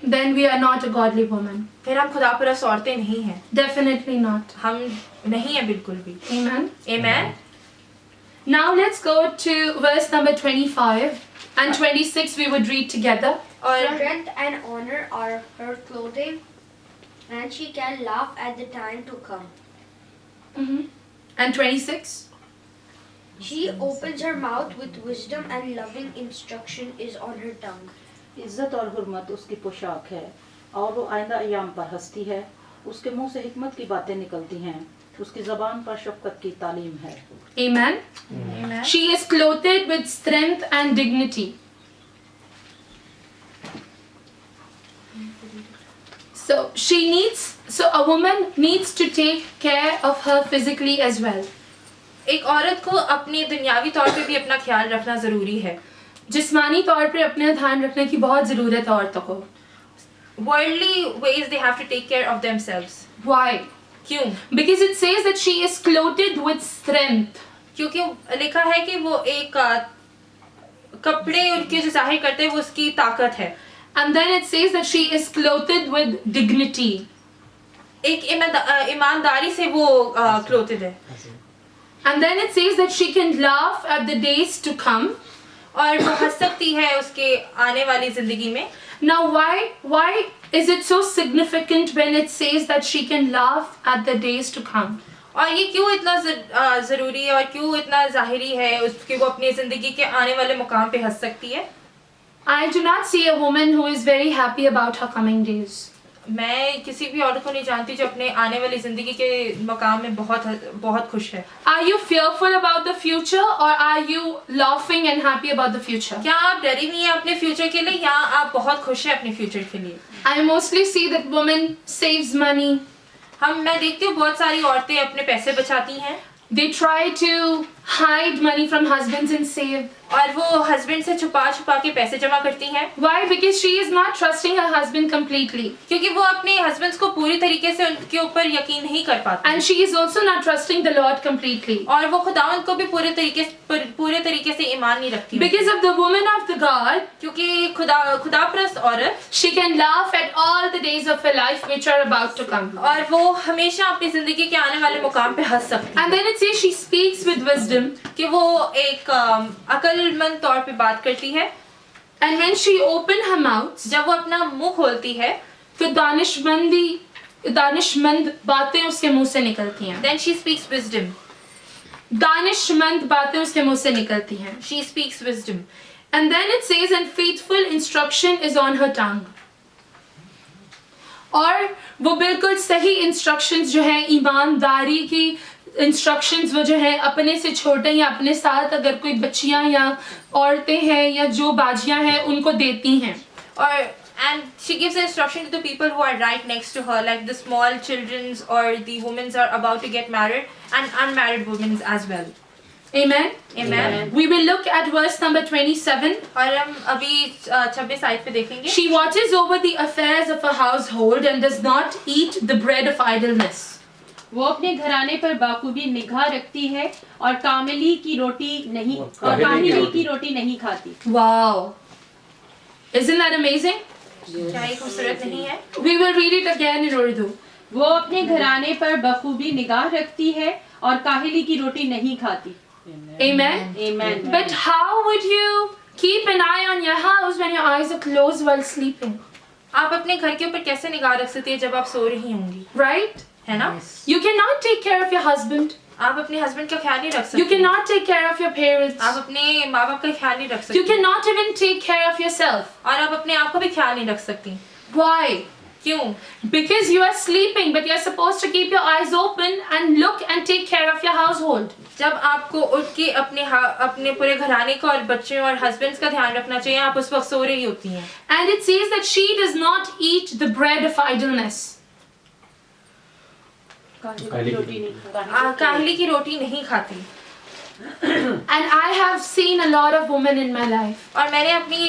then we are not a godly woman. फिर हम खुदा परस्त औरतें नहीं हैं, Definitely not. हम नहीं हैं बिल्कुल भी। Amen. Amen. Now let's go to verse number 25 and 26 we would read together. और Strength and honor are her clothing, and she can laugh at the time to come. And 26. She opens her mouth with wisdom, and loving instruction is on her tongue. इज्जत और हुर्मत उसकी पोशाक है और वो आइंदा अयाम पर हंसती है। उसके मुंह से हिकमत की बातें निकलती हैं, उसकी ज़बान पर शफ़क़त की तालीम है। Amen. Amen. She is clothed with strength and dignity. So a woman needs to take care of her physically as well. एक औरत को अपने दुनियावी तौर पे भी अपना ख्याल रखना ज़रूरी है। जिस्मानी तौर पे अपने ध्यान रखने की बहुत ज़रूरत है औरतों को। Worldly ways they have to take care of themselves. Why? क्यों? Because it says that she is clothed with strength. क्योंकि लिखा है कि वो एक कपड़े उनके जो जाहिर करते हैं वो उसकी ताकत है। And then it says that she is clothed with dignity. एक ईमानदारी से वो clothed है। And then it says that she can laugh at the days to come. और वो हंस सकती है उसके आने वाली जिंदगी में। Now why is it so significant when it says that she can laugh at the days to come? और ये क्यों इतना ज़रूरी है और क्यों इतना ज़ाहिरी है उसकी वो अपनी ज़िंदगी के आने वाले मुकाम पे हंस सकती है? I do not see a woman who is very happy about her coming days. मैं किसी भी औरत को नहीं जानती जो अपने आने वाली ज़िंदगी के मुकाम में बहुत खुश है। Are you fearful about the future or are you laughing and happy about the future? क्या आप डरी हुई हैं अपने फ्यूचर के लिए या आप बहुत खुश हैं अपने फ्यूचर के लिए? I mostly see that women saves money. मैं देखती हूँ बहुत सारी औरतें अपने पैसे बचाती हैं। They try to hide money from husbands and save. और वो हस्बैंड से छुपा के पैसे जमा करती हैं। Why? Because she is not trusting her husband completely. क्योंकि वो अपने हस्बैंड को पूरी तरीके से उनके ऊपर यकीन नहीं कर पाती। And she is also not trusting the Lord completely. और वो खुदावंद को भी पूरे तरीके से ईमान नहीं रखती। Because of the woman of the God, क्योंकि खुदाप्रस्त औरत, she can laugh at all the days of her life which are about to come. और वो हमेशा अपनी जिंदगी के आने वाले मुकाम पे हंस सकती है। And then it says she speaks with wisdom. कि वो एक अक्लमंद तौर पे बात करती है। And when she open her mouth, जब वो अपना मुंह खोलती है, तो दानिशमंद बातें उसके मुंह से निकलती हैं। Then she speaks wisdom. दानिशमंद बातें उसके मुंह से निकलती हैं। She speaks wisdom. And then it says, and faithful instruction is on her tongue. और वो बिल्कुल सही instructions जो है ईमानदारी की इंस्ट्रक्शंस वो जो है अपने से छोटे या अपने साथ अगर कोई बच्चियां या औरतें हैं या जो बाजियां हैं उनको देती हैं। और and she gives instruction to the people who are right next to her, like the small children's or the women are about to get married and unmarried women as well. Amen. Amen. We will look at verse number 27. और हम अभी 26 आयत पे देखेंगे। She watches over the affairs of her household and does not eat the bread of idleness. वो अपने घराने पर बाखूबी निगाह रखती है और कामिली की रोटी नहीं खाती। Wow. Isn't that amazing? क्या ये खूबसूरत नहीं है? We will read it again in Urdu. वो अपने घराने पर बखूबी निगाह रखती है और काहिली की रोटी नहीं खाती। Amen. Amen. But how would you keep an eye on your house when your eyes are closed while sleeping? आप अपने घर के ऊपर कैसे निगाह रख सकती है जब आप सो रही होंगी? Right? है ना? You cannot take care of your husband. आप अपने हस्बैंड का ख्याल नहीं रख सकती। You cannot take care of your parents. आप अपने माँ बाप का ख्याल नहीं रख सकती। You cannot even take care of yourself. और आप अपने आप का भी ख्याल नहीं रख सकती। Why? क्यों? Because you are sleeping, but you are supposed to keep your eyes open and look and take care of your household. जब आपको उठ के अपने पूरे घराने का और बच्चों और हस्बैंड्स का ध्यान रखना चाहिए, आप उस वक्त सो रही होती हैं। And it says that she does not eat the bread of idleness. काहली की रोटी नहीं खाती। And I have seen a lot of women in my life. और मैंने अपनी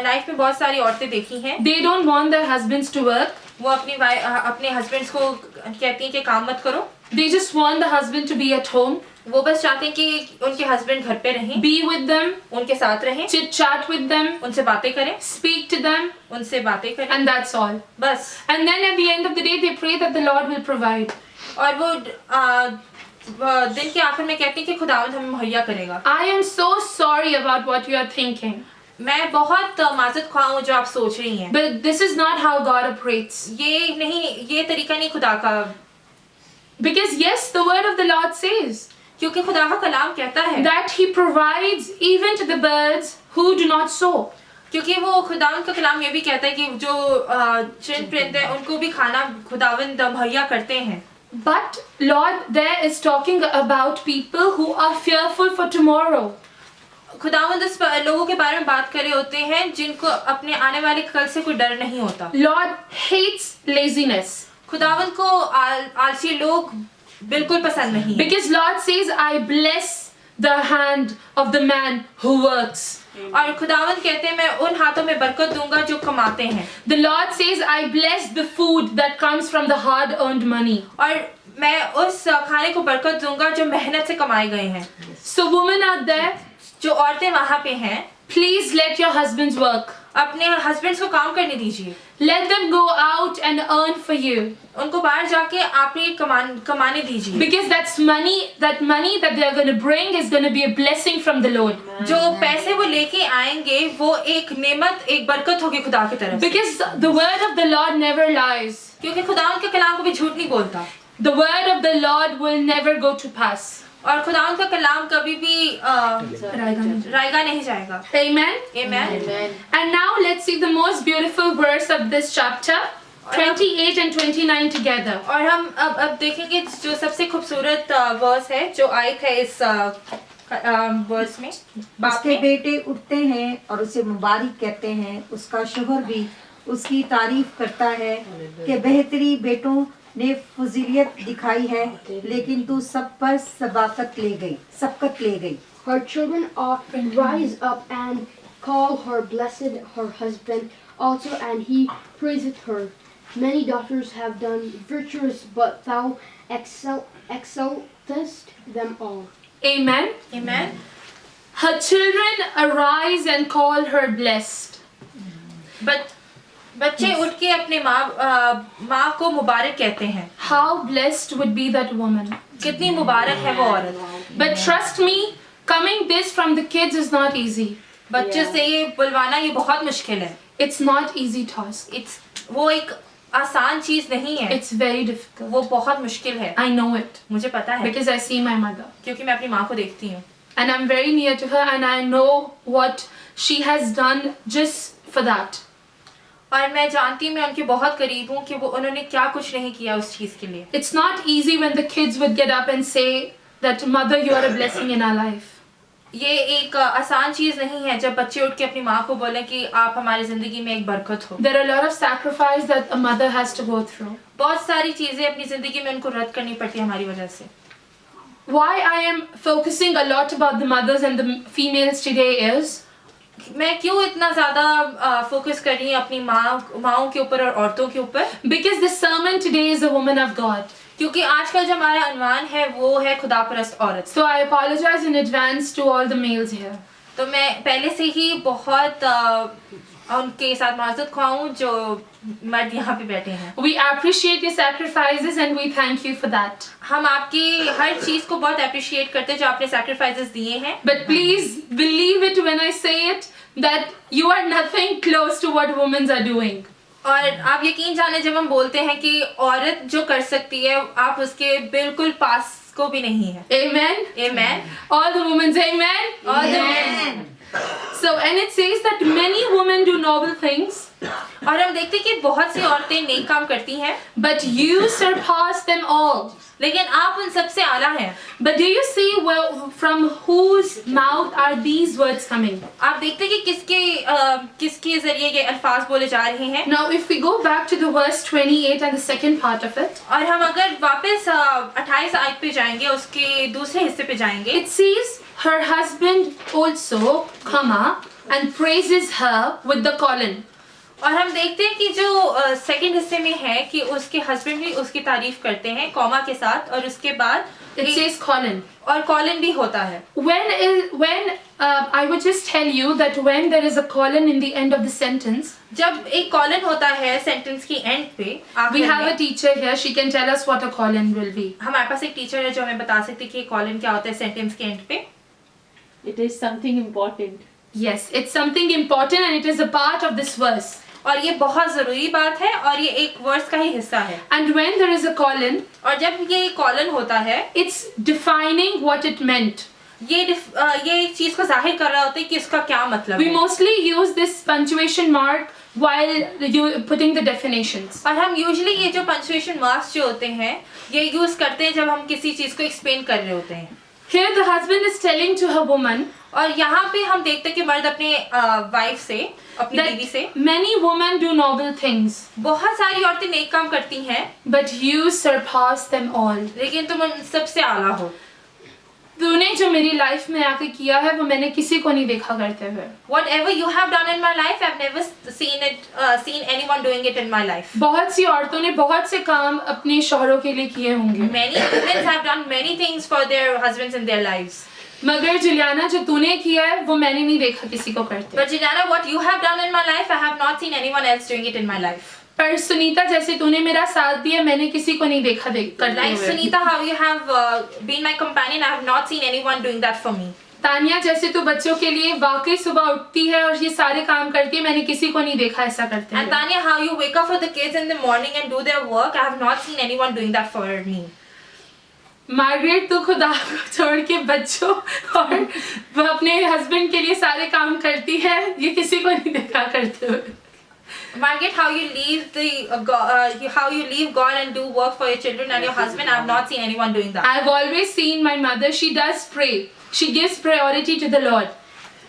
लाइफ में बहुत सारी औरतें देखी हैं। They don't want their husbands to work. वो अपने हस्बैंड्स को कहती हैं कि काम मत करो। They just want the husband to be at home. वो बस चाहते हैं कि उनके हस्बैंड घर पे रहें। Be with them. उनके साथ रहें। Chit chat with them. उनसे बातें करें। Speak to them. उनसे बातें करें। And that's all. बस। And then at the end of the day, they pray that the Lord will provide. और वो दिन के आखिर में कहती हैं कि खुदावंद हमें मुहैया करेगा। I am so sorry about what you are thinking. मैं बहुत माजत ख्वाह हूँ जो आप सोच रही हैं, but this is not how God operates. ये तरीका नहीं खुदा का, Because yes, the word of the Lord says क्योंकि खुदा का कलाम कहता है that He provides even to the birds who do not sow. क्योंकि वो खुदावंद का कलाम ये भी कहता है कि जो चरिंद परिंदे हैं उनको भी खाना खुदावंद मुहैया करते हैं. But Lord there is talking about people who are fearful for tomorrow. खुदावंद उस लोगों के बारे में बात कर रहे होते हैं जिनको अपने आने वाले कल से कोई डर नहीं होता. Lord hates laziness. खुदावंद को आलसी लोग बिल्कुल पसंद नहीं है. Because Lord says, I bless the hand of the man who works. और खुदावंद कहते हैं मैं उन हाथों में बरकत दूंगा जो कमाते हैं. The Lord says, I bless the food that comes from the hard-earned money. और मैं उस खाने को बरकत दूंगा जो मेहनत से कमाए गए हैं. So women out there, जो औरतें वहाँ पे हैं, please let your husbands work. अपने हस्बैंड्स को काम करने दीजिए. Let them go out and earn for you. उनको बाहर जाके आप ही कमाने दीजिए. Because that money that they are going to bring is going to be a blessing from the Lord. जो पैसे वो लेके आएंगे वो एक नेमत एक बरकत होगी खुदा की तरफ. Because the word of the Lord never lies. क्योंकि खुदा उनके कलाम को भी झूठ नहीं बोलता. The word of the Lord will never go to pass. और खुदा उनका कलाम कभी भी रायगा नहीं जाएगा. Amen. Amen. And now let's see the most beautiful verse of this chapter, 28 and 29 together. और हम अब देखेंगे जो सबसे खूबसूरत वर्स है जो आयत है इस वर्स में. उसके बेटे उठते हैं और उसे मुबारक कहते हैं, उसका शोहर भी उसकी तारीफ करता है कि बेहतरी बेटों ने फजीलियत दिखाई है, लेकिन तू सब पर सबकत ले गई. Her children rise up and call her blessed, her husband also, and he praiseth her. Many daughters have done virtuous, but thou exaltest them all. Amen. Amen. Her children arise and call her blessed. But बच्चे उठ के अपने माँ को मुबारक कहते हैं. How blessed would be that woman. कितनी मुबारक है वो औरत. But trust me, coming this from the kids is not easy. बच्चों से ये बुलवाना ये बहुत मुश्किल है. It's not easy task. वो एक आसान चीज नहीं है. It's very difficult. वो बहुत मुश्किल है. I know it. मुझे पता है. Because I see my mother. क्योंकि मैं अपनी माँ को देखती हूँ. And I'm very near to her and I know what she has done just for that. और मैं जानती हूँ, मैं उनके बहुत करीब हूँ कि वो उन्होंने क्या कुछ नहीं किया उस चीज के लिए. It's not easy when the kids would get up and say that mother you are a blessing in our life. ये एक आसान चीज नहीं है जब बच्चे उठ के अपनी माँ को बोलें कि आप हमारी जिंदगी में एक बरकत हो. There are a lot of sacrifice that a mother has to go through. बहुत सारी चीजें अपनी जिंदगी में उनको रद्द करनी पड़ती है हमारी वजह से. Why I am focusing a lot about the mothers and the females today is मैं क्यों इतना ज्यादा फोकस कर रही हूँ अपनी माँओं के ऊपर और औरतों के ऊपर. Because the sermon today is a woman of God. क्योंकि आज का जो हमारा अनवान है वो है खुदापरस्त औरत. So I apologize in advance to all the males here. तो मैं पहले से ही बहुत उनके साथ माजूद ख्वाह हूँ जो मर्द यहाँ पे बैठे हैं. We appreciate your sacrifices and we thank you for that. हम आपकी हर चीज को बहुत अप्रिशिएट करते हैं जो आपने sacrifices दिए हैं. But please believe it when I say it that you are nothing close to what women are doing. और आप यकीन जाने जब हम बोलते हैं कि औरत जो कर सकती है आप उसके बिल्कुल पास को भी नहीं है. Amen. Amen. All the women say amen. All the men. So and it says that many women do noble things. और हम देखते हैं कि बहुत सी औरतें नेक काम करती हैं. But you surpass them all. लेकिन आप उन सबसे आला हैं. But do you see from whose mouth are these words coming? आप देखते हैं कि किसके जरिए ये अल्फाज बोले जा रहे हैं. Now if we go back to the verse 28 and the second part of it. और हम अगर वापस 28 आयत पे जाएंगे उसके दूसरे हिस्से पे जाएंगे. It says her husband also, and praises her with the colon. और हम देखते हैं कि जो सेकंड हिस्से में है कि उसके हस्बैंड भी उसकी तारीफ करते हैं कॉमा के साथ और उसके बाद it says colon. और colon भी होता है. When I would just tell you that when there is a colon in the end of the sentence, जब एक colon होता है सेंटेंस की एंड पे, we have a teacher here. She can tell us what a colon will be. हमारे पास एक teacher है जो हमें बता सकती है कि colon क्या होता है सेंटेंस के एंड पे. It is something important. Yes, it's something important and it is a part of this verse. और ये बहुत ज़रूरी बात है और ये एक वर्स का ही हिस्सा है. And when there is a colon, और जब ये कॉलन होता है, it's defining what it meant. ये एक चीज़ को जाहिर कर रहा होता है कि इसका क्या मतलब We है. mostly use this punctuation mark while you putting the definitions. और हम यूजुअली ये जो पंक्चुएशन मार्क्स जो होते हैं ये यूज़ करते हैं जब हम किसी चीज़ को एक्सप्लेन कर रहे होते हैं. Here the husband is telling to her woman और यहाँ पे हम देखते हैं कि मर्द अपने वाइफ से, अपनी बीवी से, that many women do noble things, बहुत सारी औरतें नेक काम करती हैं, but you surpass them all. लेकिन तुम उन सबसे आला हो. तूने जो मेरी लाइफ में आके किया है वो मैंने किसी को नहीं देखा करते हुए. Whatever you have done in my life, I've never seen anyone doing it in my life. बहुत सी औरतों ने बहुत से काम अपने शौहरों के लिए किए होंगे. Many women have done many things for their husbands in their lives. मगर जुलियाना जो तूने किया है वो मैंने नहीं देखा किसी को करते. But Juliana, what you have done in my life, I have not seen anyone else doing it in my life. पर सुनीता जैसे तूने मेरा साथ दिया मैंने किसी को नहीं देखा करते Like हुए. Sunita, how you have been my companion, I have not seen anyone doing that for me. Tania जैसे तू बच्चों के लिए वाकई सुबह उठती है और ये सारे काम करती है मैंने किसी को नहीं देखा ऐसा करते And हुए. Tanya, how you wake up for the kids in the morning and do their work, I have not seen anyone doing that for me. Margaret तू खुदा को छोड़ के बच्चों और वो अपने हस्बैंड के लिए सारे काम करती है ये किसी को नहीं देखा करते हुए. Margaret, how you leave God and do work for your children and your husband, I have not seen anyone doing that. I've always seen my mother, she does pray. She gives priority to the Lord.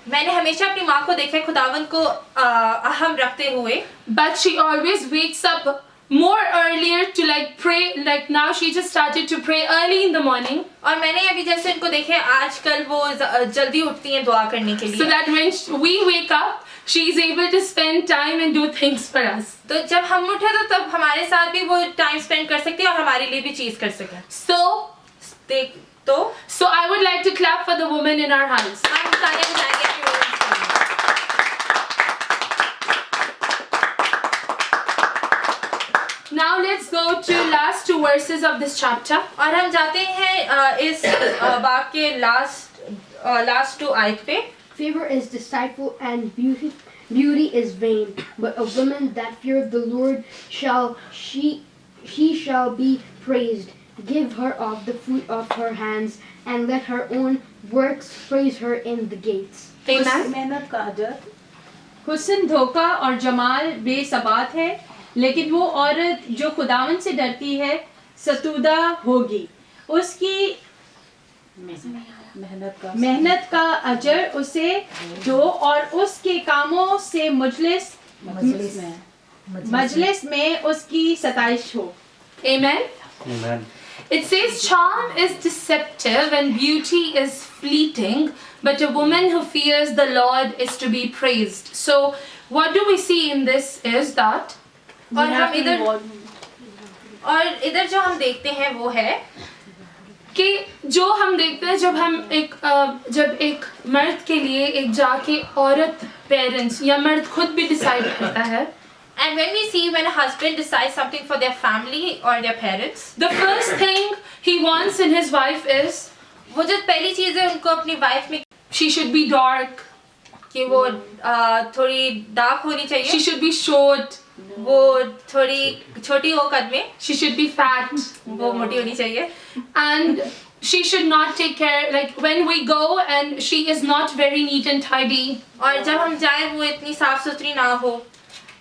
मैंने हमेशा अपनी माँ को देखा है खुदावन को अहम रखते हुए. But she always wakes up more earlier to like pray. Like now she just started to pray early in the morning. और मैंने अभी जैसे इनको देखे आजकल वो जल्दी उठती हैं दुआ करने के लिए. So that when we wake up, she is able to spend time and do things for us. तो जब हम उठे तो तब हमारे साथ भी वो टाइम स्पेंड कर सकती है और हमारे लिए भी चीज कर सके. So I would like to clap for the women in our house. हम तालियां बजाएंगे अपनी women's के लिए. Now let's go to last two verses of this chapter. और हम जाते हैं इस बाब के लास्ट टू आयत पे. Favor is deceitful and beauty is vain, but a woman that feareth the Lord she shall be praised. Give her of the fruit of her hands, and let her own works praise her in the gates. Amen. मेहनत का अजर. हुस्न धोखा और जमाल बेसबात है लेकिन वो औरत जो खुदावन से डरती है सतूदा होगी. उसकी मेहनत का अजर उसे दो और उसके कामों से मजलिस में उसकी सताइश हो. Amen. Amen. It says charm is deceptive and beauty is fleeting, but a woman who fears the Lord is to be praised. So what do we see in this is that और हम इधर जो हम देखते हैं वो है कि जो हम देखते हैं जब एक मर्द के लिए एक जाके औरत पेरेंट्स या मर्द खुद भी डिसाइड करता है. And when we see when a husband decides something for their family or their parents, the first thing he wants in his wife is वो जो पहली चीज है उनको अपनी वाइफ में she should be dark, कि वो थोड़ी डार्क होनी चाहिए. she should be short, वो थोड़ी छोटी हो कद में. she should be fat, वो मोटी होनी चाहिए. and she should not take care, like when we go and she is not very neat and tidy. और जब हम जाएं वो इतनी साफ सुथरी ना हो.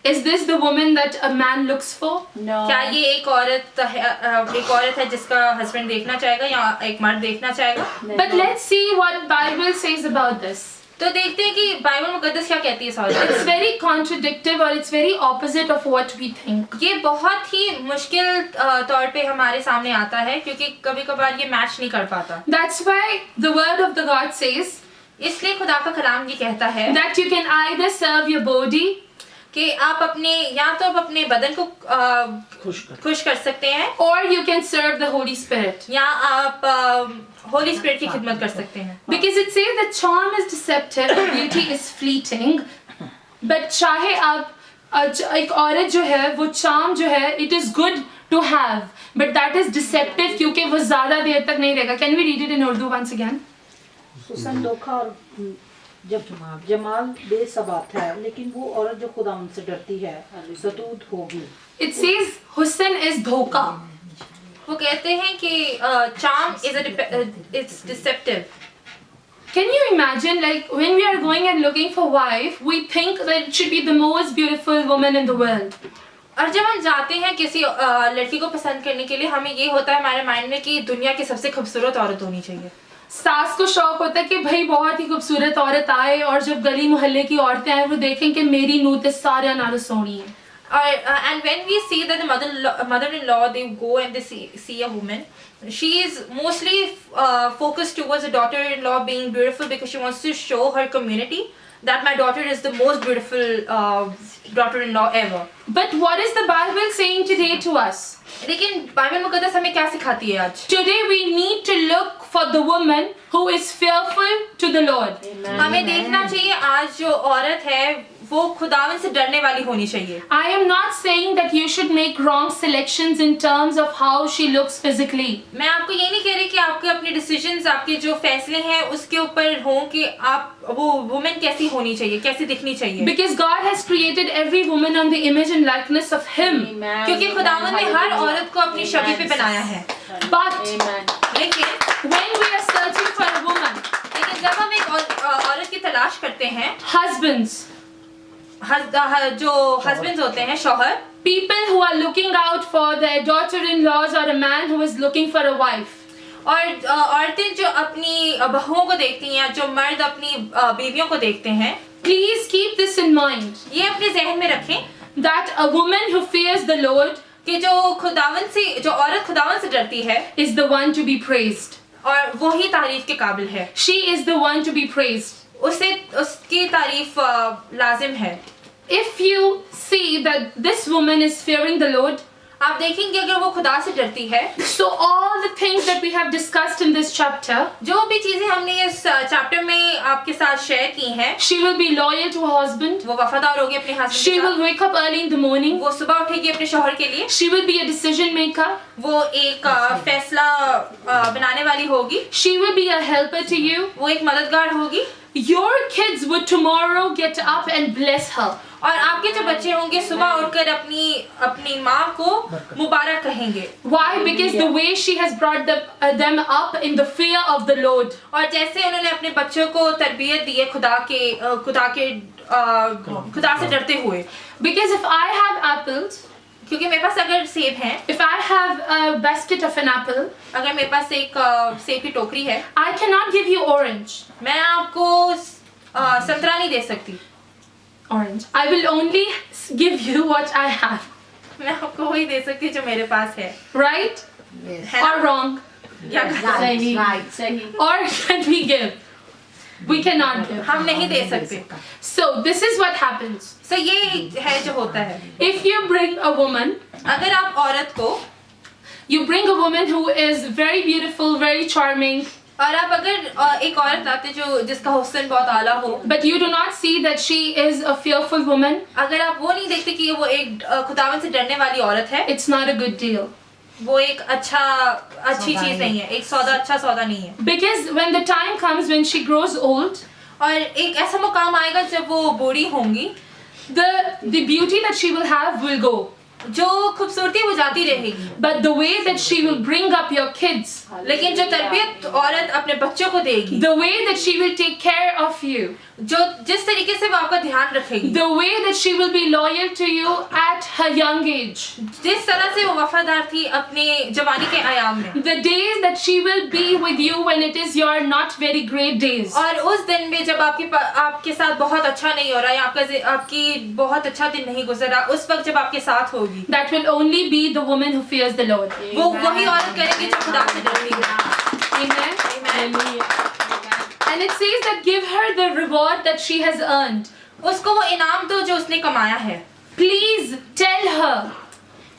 Is this the woman that a man looks for? No. क्या ये एक औरत है जिसका हस्बैंड देखना चाहेगा या एक मर्द देखना चाहेगा? But let's see what Bible says about this. तो देखते हैं कि बाइबल मुकद्दस क्या कहती है इस औरत. It's very contradictive or it's very opposite of what we think. ये बहुत ही मुश्किल तौर पे हमारे सामने आता है क्योंकि कभी-कभार ये मैच नहीं कर पाता. That's why the word of the God says इसलिए खुदा का कलाम ये कहता है that you can either serve your body कि आप अपने बदन को खुश कर सकते हैं or you can serve the Holy Spirit. या आप होली स्पिरिट की खिदमत कर सकते हैं. Because it says that charm is deceptive, beauty is fleeting. But चाहे आप एक औरत जो है वो charm जो है it is good to have, but that is deceptive क्योंकि वो ज़्यादा देर तक नहीं रहेगा. Can we read it in Urdu once again? हुस्न धोखा और जमाल बेसबात है, लेकिन वो औरत जो खुदावन से डरती है सतूद होगी। It says Husn is dhoka. वो कहते हैं कि charm it's deceptive. Can you imagine, like, when we are going and looking for wife, we think that it should be the most beautiful woman in the world. और जब हम जाते हैं किसी लड़की को पसंद करने के लिए, हमें ये होता है हमारे माइंड में कि दुनिया की सबसे खूबसूरत औरत होनी चाहिए। सास को शौक होता है कि भाई बहुत ही खूबसूरत औरत आए, और जब गली मोहल्ले की औरतें आए वो देखें कि मेरी नूत इस सारे नारों सोनी है। And when we see that the mother-in-law, they go and they see a woman, she is mostly focused towards the daughter-in-law being beautiful because she wants to show her community that my daughter is the most beautiful daughter-in-law ever. But what is the Bible saying today to us? लेकिन Bible मुकद्दस हमें क्या सिखाती है आज? Today we need to look for the woman who is fearful to the Lord. हमें देखना चाहिए आज जो औरत है वो खुदावन से डरने वाली होनी चाहिए। I am not saying that you should make wrong selections in terms of how she looks physically. मैं आपको ये नहीं कह रही कि आपके अपने डिसीजंस, आपके जो फैसले हैं उसके ऊपर हों कि आप वो वुमेन कैसी होनी चाहिए, कैसी दिखनी चाहिए। Because God has created every woman on the image and likeness of Him. क्योंकि खुदावन ने हर औरत को अपनी छवि पे बनाया है। But लेकिन when we are searching for a woman, लेकिन जब हम एक औरत की तलाश करते हैं, husbands, जो हस्बैंड्स होते हैं, शौहर, people who are looking out for their daughter-in-laws or a man who is looking for a wife, और औरतें जो अपनी बहुओं को देखती हैं या जो मर्द अपनी बीवियों को देखते हैं, please keep this in mind, ये अपने जहन में रखें that a woman who fears the Lord कि जो औरत खुदावन से डरती है is the one to be praised. और वो ही तारीफ के काबिल है। She is the one to be praised. उसकी तारीफ लाजिम है। If you see that this woman is fearing the Lord, आप देखेंगे अगर वो खुदा से डरती है, so all the things that we have discussed in this chapter, जो भी चीजें हमने इस चैप्टर में आपके साथ शेयर की हैं, she will be loyal to her husband, वो वफादार होगी अपने husband she will wake up early in the morning, वो सुबह उठेगी अपने शौहर के लिए, she will be a decision maker, वो एक फैसला बनाने वाली होगी, she will be a helper to you, वो एक मददगार होगी। your kids would tomorrow get up and bless her. और आपके जो बच्चे होंगे सुबह उठकर अपनी माँ को मुबारक कहेंगे। Why? Because the way she has brought them up in the fear of the Lord. और जैसे उन्होंने अपने बच्चों को तरबियत दी है खुदा से डरते हुए। Because if I have apples, क्योंकि मेरे पास अगर सेब हैं, if I have a basket of an apple, अगर मेरे पास एक सेब की टोकरी है, I cannot give you orange. मैं आपको संतरा नहीं दे सकती। Orange. I will only give you what I have. मैं आपको वही दे सकती जो मेरे पास है। Right? है Or wrong? या सही। Or can we give? We cannot give. हम नहीं दे सकते। So this is what happens. So ये है जो होता है। If you bring a woman, अगर आप औरत को, you bring a woman who is very beautiful, very charming, और आप अगर एक औरत लाते जिसका हुस्न बहुत आला हो, but you do not see that she is a fearful woman, अगर आप वो नहीं देखते कि वो एक खुदावन से डरने वाली औरत है, it's not a good deal. वो एक अच्छी चीज नहीं है, एक अच्छा सौदा नहीं है। Because when the time comes when she grows old, और एक ऐसा मुकाम आएगा जब वो बूढ़ी होंगी, the beauty that she will have will go. जो खूबसूरती वो जाती रहेगी, but the way that she will bring up your kids, लेकिन जो तरबियत औरत अपने बच्चों को देगी, the way that she will take care of you, जिस तरीके से वो आपका ध्यान रखेगी, the way that she will be loyal to you at her young age, जिस तरह से वो वफादार थी अपने जवानी के आयाम में, the days that she will be with you when it is your not very great days, और उस दिन में जब आपके साथ बहुत अच्छा नहीं हो रहा या आपकी बहुत अच्छा दिन नहीं गुजरा, उस वक्त जब आपके साथ होगी, that will only be the woman who fears the Lord. वो वही औरत करेगी जो खुदा से डरती है। Amen. Amen. And it says that give her the reward that she has earned. उसको वो इनाम दो जो उसने कमाया है। Please tell her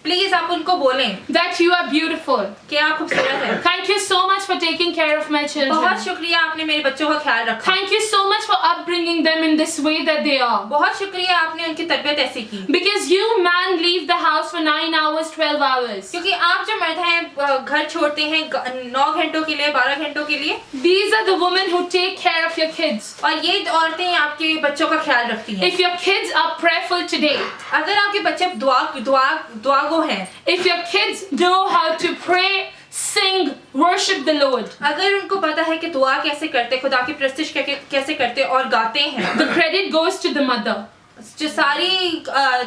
प्लीज आप उनको बोलें that you are beautiful. कि आप खूबसूरत हैं। Thank you so much for taking care of my children. बहुत शुक्रिया आपने मेरे बच्चों का ख्याल रखा। Thank you so much for upbringing them in this way that they are. बहुत शुक्रिया आपने उनकी तरबियत ऐसी की। Because you man leave the house house for 9 hours, 12 hours. क्योंकि आप जो मर्द हैं घर छोड़ते हैं 9 घंटों के लिए, 12 घंटों के लिए, These are the women who take care of your kids. और ये औरतें आपके बच्चों का ख्याल रखती हैं. If your kids are prayerful today, अगर आपके बच्चे दुआगो हैं, if your kids know how to pray, sing, worship the Lord, अगर उनको पता है कि दुआ कैसे करते, खुदा की प्रस्तुति कैसे करते और गाते हैं, the credit goes to the mother. जो सारी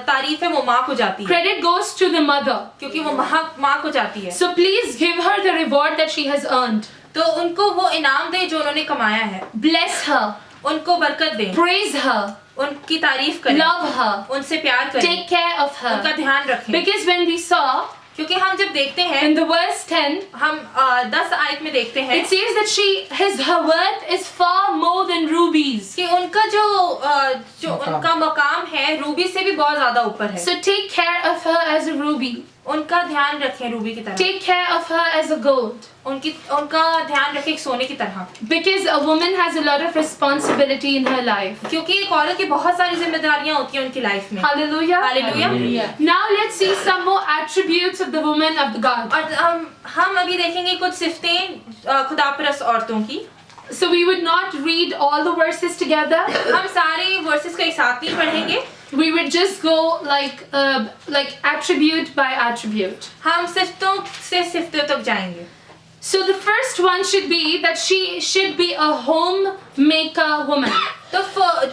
तारीफ है वो माँ को जाती है. Credit goes to the mother. क्योंकि वो माँ को जाती है. So please give her the reward that she has earned. तो उनको वो इनाम दे जो उन्होंने कमाया है. Bless her. उनको बरकत दे. Praise her. उनकी तारीफ करें. Love her. उनसे प्यार करें. Take care of her. उनका ध्यान रखें. Because when we saw, क्योंकि हम जब देखते हैं in the verse 10, हम 10 आयत में देखते हैं, it says that her worth is far more than rubies. कि उनका जो उनका मकाम है रूबी से भी बहुत ज्यादा ऊपर है. So take care of her as a ruby. उनका ध्यान रखें रूबी की तरह. Take care of her as a gold. उनका ध्यान रखें एक सोने की तरह. Because a woman has a lot of responsibility in her life. क्योंकि एक औरत की बहुत सारी जिम्मेदारियां होती हैं उनकी लाइफ में. Hallelujah. Hallelujah. Now let's see some more attributes of the woman of God. और हम अभी देखेंगे कुछ सिफतें खुदापरस्त औरतों की. So we would not read all the verses together. हम सारे वर्सेस को एक साथ नहीं पढ़ेंगे. We would just go like attribute by attribute. हम सिफतों से सिफतों तक जाएंगे. So the first one should be that she should be a homemaker woman. तो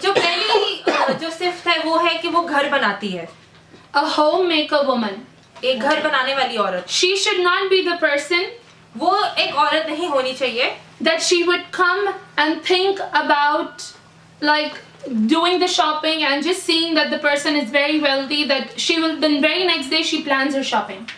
जो पहली जो सिफ्त है वो है कि वो घर बनाती है. A homemaker woman. एक घर बनाने वाली औरत. She should not be the person. वो एक औरत नहीं होनी चाहिए. That she would come and think about like doing the shopping and just seeing that the person is very wealthy, that she will then very next day she plans her shopping.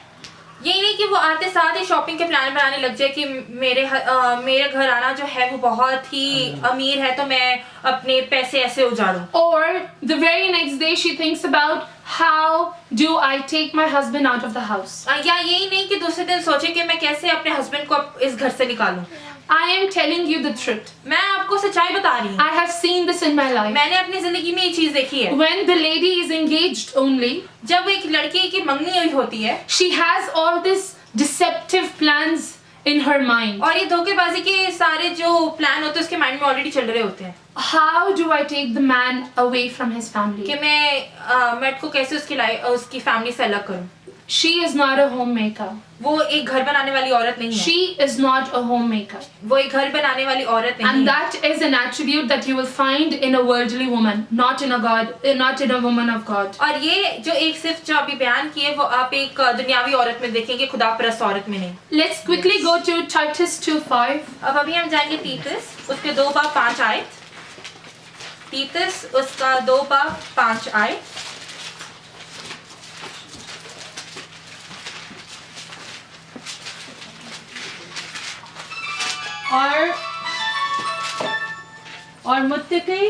ये नहीं कि वो आते साथ ही shopping के plan बनाने लग जाए कि मेरे घर आना जो है वो बहुत ही अमीर है तो मैं अपने पैसे ऐसे उजाड़ूं. Or the very next day she thinks about how do I take my husband out of the house. या यही नहीं कि दूसरे दिन सोचे कि मैं कैसे अपने हस्बैंड को इस घर से निकालूं. I am telling you the truth. मैं आपको सच्चाई बता रही हूँ. I have seen this in my life. मैंने अपनी जिंदगी में ये चीज देखी है. When the lady is engaged only, जब एक लड़की की मंगनी हुई होती है, she has all this deceptive plans in her mind. और ये धोखेबाजी के सारे जो प्लान होते हैं उसके माइंड में ऑलरेडी चल रहे होते हैं. How do I take the man away from his family? कि मैं मर्द को कैसे उसकी फैमिली से अलग करूं. She is not a homemaker. वो एक घर बनाने वाली औरत नहीं है. She is not a homemaker. वो एक घर बनाने वाली औरत नहीं है. And that is an attribute that you will find in a worldly woman, not in a woman of God. और ये जो एक सिर्फ जो अभी बयान की है वो आप एक दुनियावी औरत में देखेंगे, खुदापरस्त औरत में नहीं. Let's quickly go to Titus 2:5. अब अभी हम जाएंगे तीतस उसके 2:5 आयत. तीतस उसका 2:5 आयत. और मुत्तकी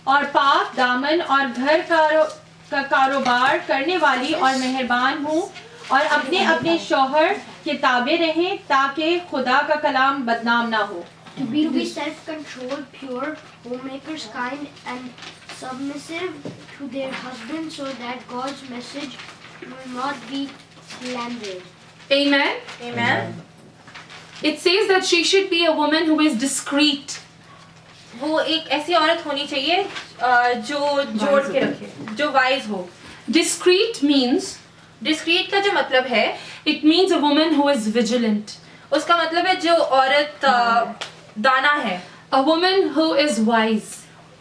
और पाक दामन और घर का कारोबार करने वाली और मेहरबान हूँ और अपने अपने शौहर के ताबे रहें ताकि खुदा का कलाम बदनाम ना हो. To be self-controlled, pure, homemakers, kind and submissive to their husbands so that God's message will not be slandered. Amen. Amen. It says that she should be a woman who is discreet. वो एक ऐसी औरत होनी चाहिए जो जोड़ के रखे, जो वाइज हो. Discreet means, डिस्क्रीट का जो मतलब है, it means a woman who is vigilant. उसका मतलब है जो औरत दाना है. A woman who is wise.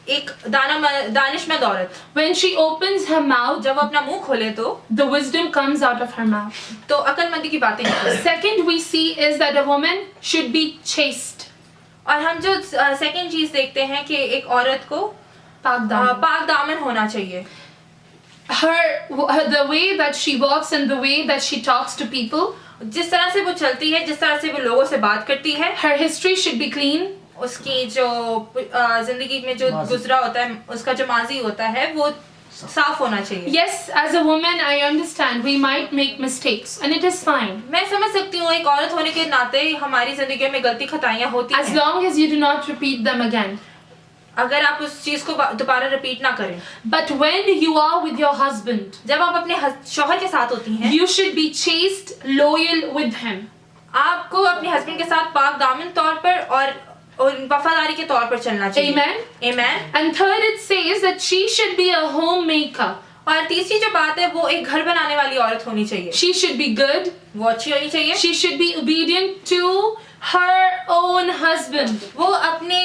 एक दानिशमंद औरत. When she opens her mouth, जब वो अपना मुंह खोले तो the wisdom comes out of her mouth. तो अक्लमंदी की बातें निकलती. Second, we see is that a woman should be chaste. और हम जो सेकंड चीज देखते हैं कि एक औरत को पाक दामन होना चाहिए. The way that she walks and the way that she talks to people, जिस तरह से वो चलती है, जिस तरह से वो लोगों से बात करती है, her history should be clean. उसकी जो जिंदगी में जो गुजरा होता है, उसका जो माजी होता है वो साफ होना चाहिए. Yes, as a woman I understand we might make mistakes and it is fine. मैं समझ सकती हूँ एक औरत होने के नाते हमारी जिंदगी में गलती खताइयाँ होती हैं. As long as you do not repeat them again. अगर आप उस चीज को दोबारा रिपीट ना करें। But when you are with your husband, जब आप अपने शौहर के साथ होती हैं, you should be chaste, loyal with him. आपको अपने हस्बैंड के साथ पाक दामन तौर पर और वफादारी के तौर पर चलना चाहिए। Amen. Amen. And third, it says that she should be a homemaker. और तीसरी जो बात है वो एक घर बनाने वाली औरत होनी चाहिए। She should be good. वो अच्छी होनी चाहिए। She should be obedient to her own husband. वो अपने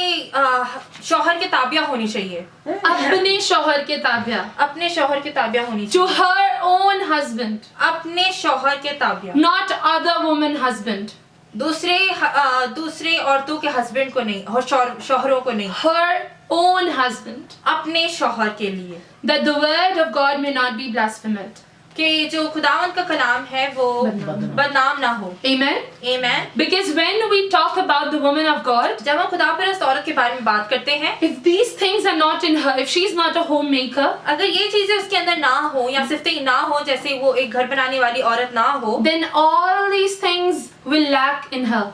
शौहर के ताबिया होनी चाहिए। अपने शौहर के ताबिया. अपने शौहर के ताबिया होनी To चाहिए। her own husband. अपने शौहर के Tabia. Not other woman husband. दूसरे औरतों के हस्बैंड को नहीं और शौहरों को नहीं। Her own husband. अपने शौहर के लिए। That the word of God may not be blasphemed. कि जो खुदावंद का कलाम है वो बदनाम ना हो। Amen. Amen. Because when we talk about the woman of God, जब हम खुदापरस्त औरत के बारे में बात करते हैं, if these things are not in her, if she is not a homemaker, अगर ये चीजें उसके अंदर ना हो या सिफ्तें ना हो, जैसे वो एक घर बनाने वाली औरत ना हो, then all these things will lack in her.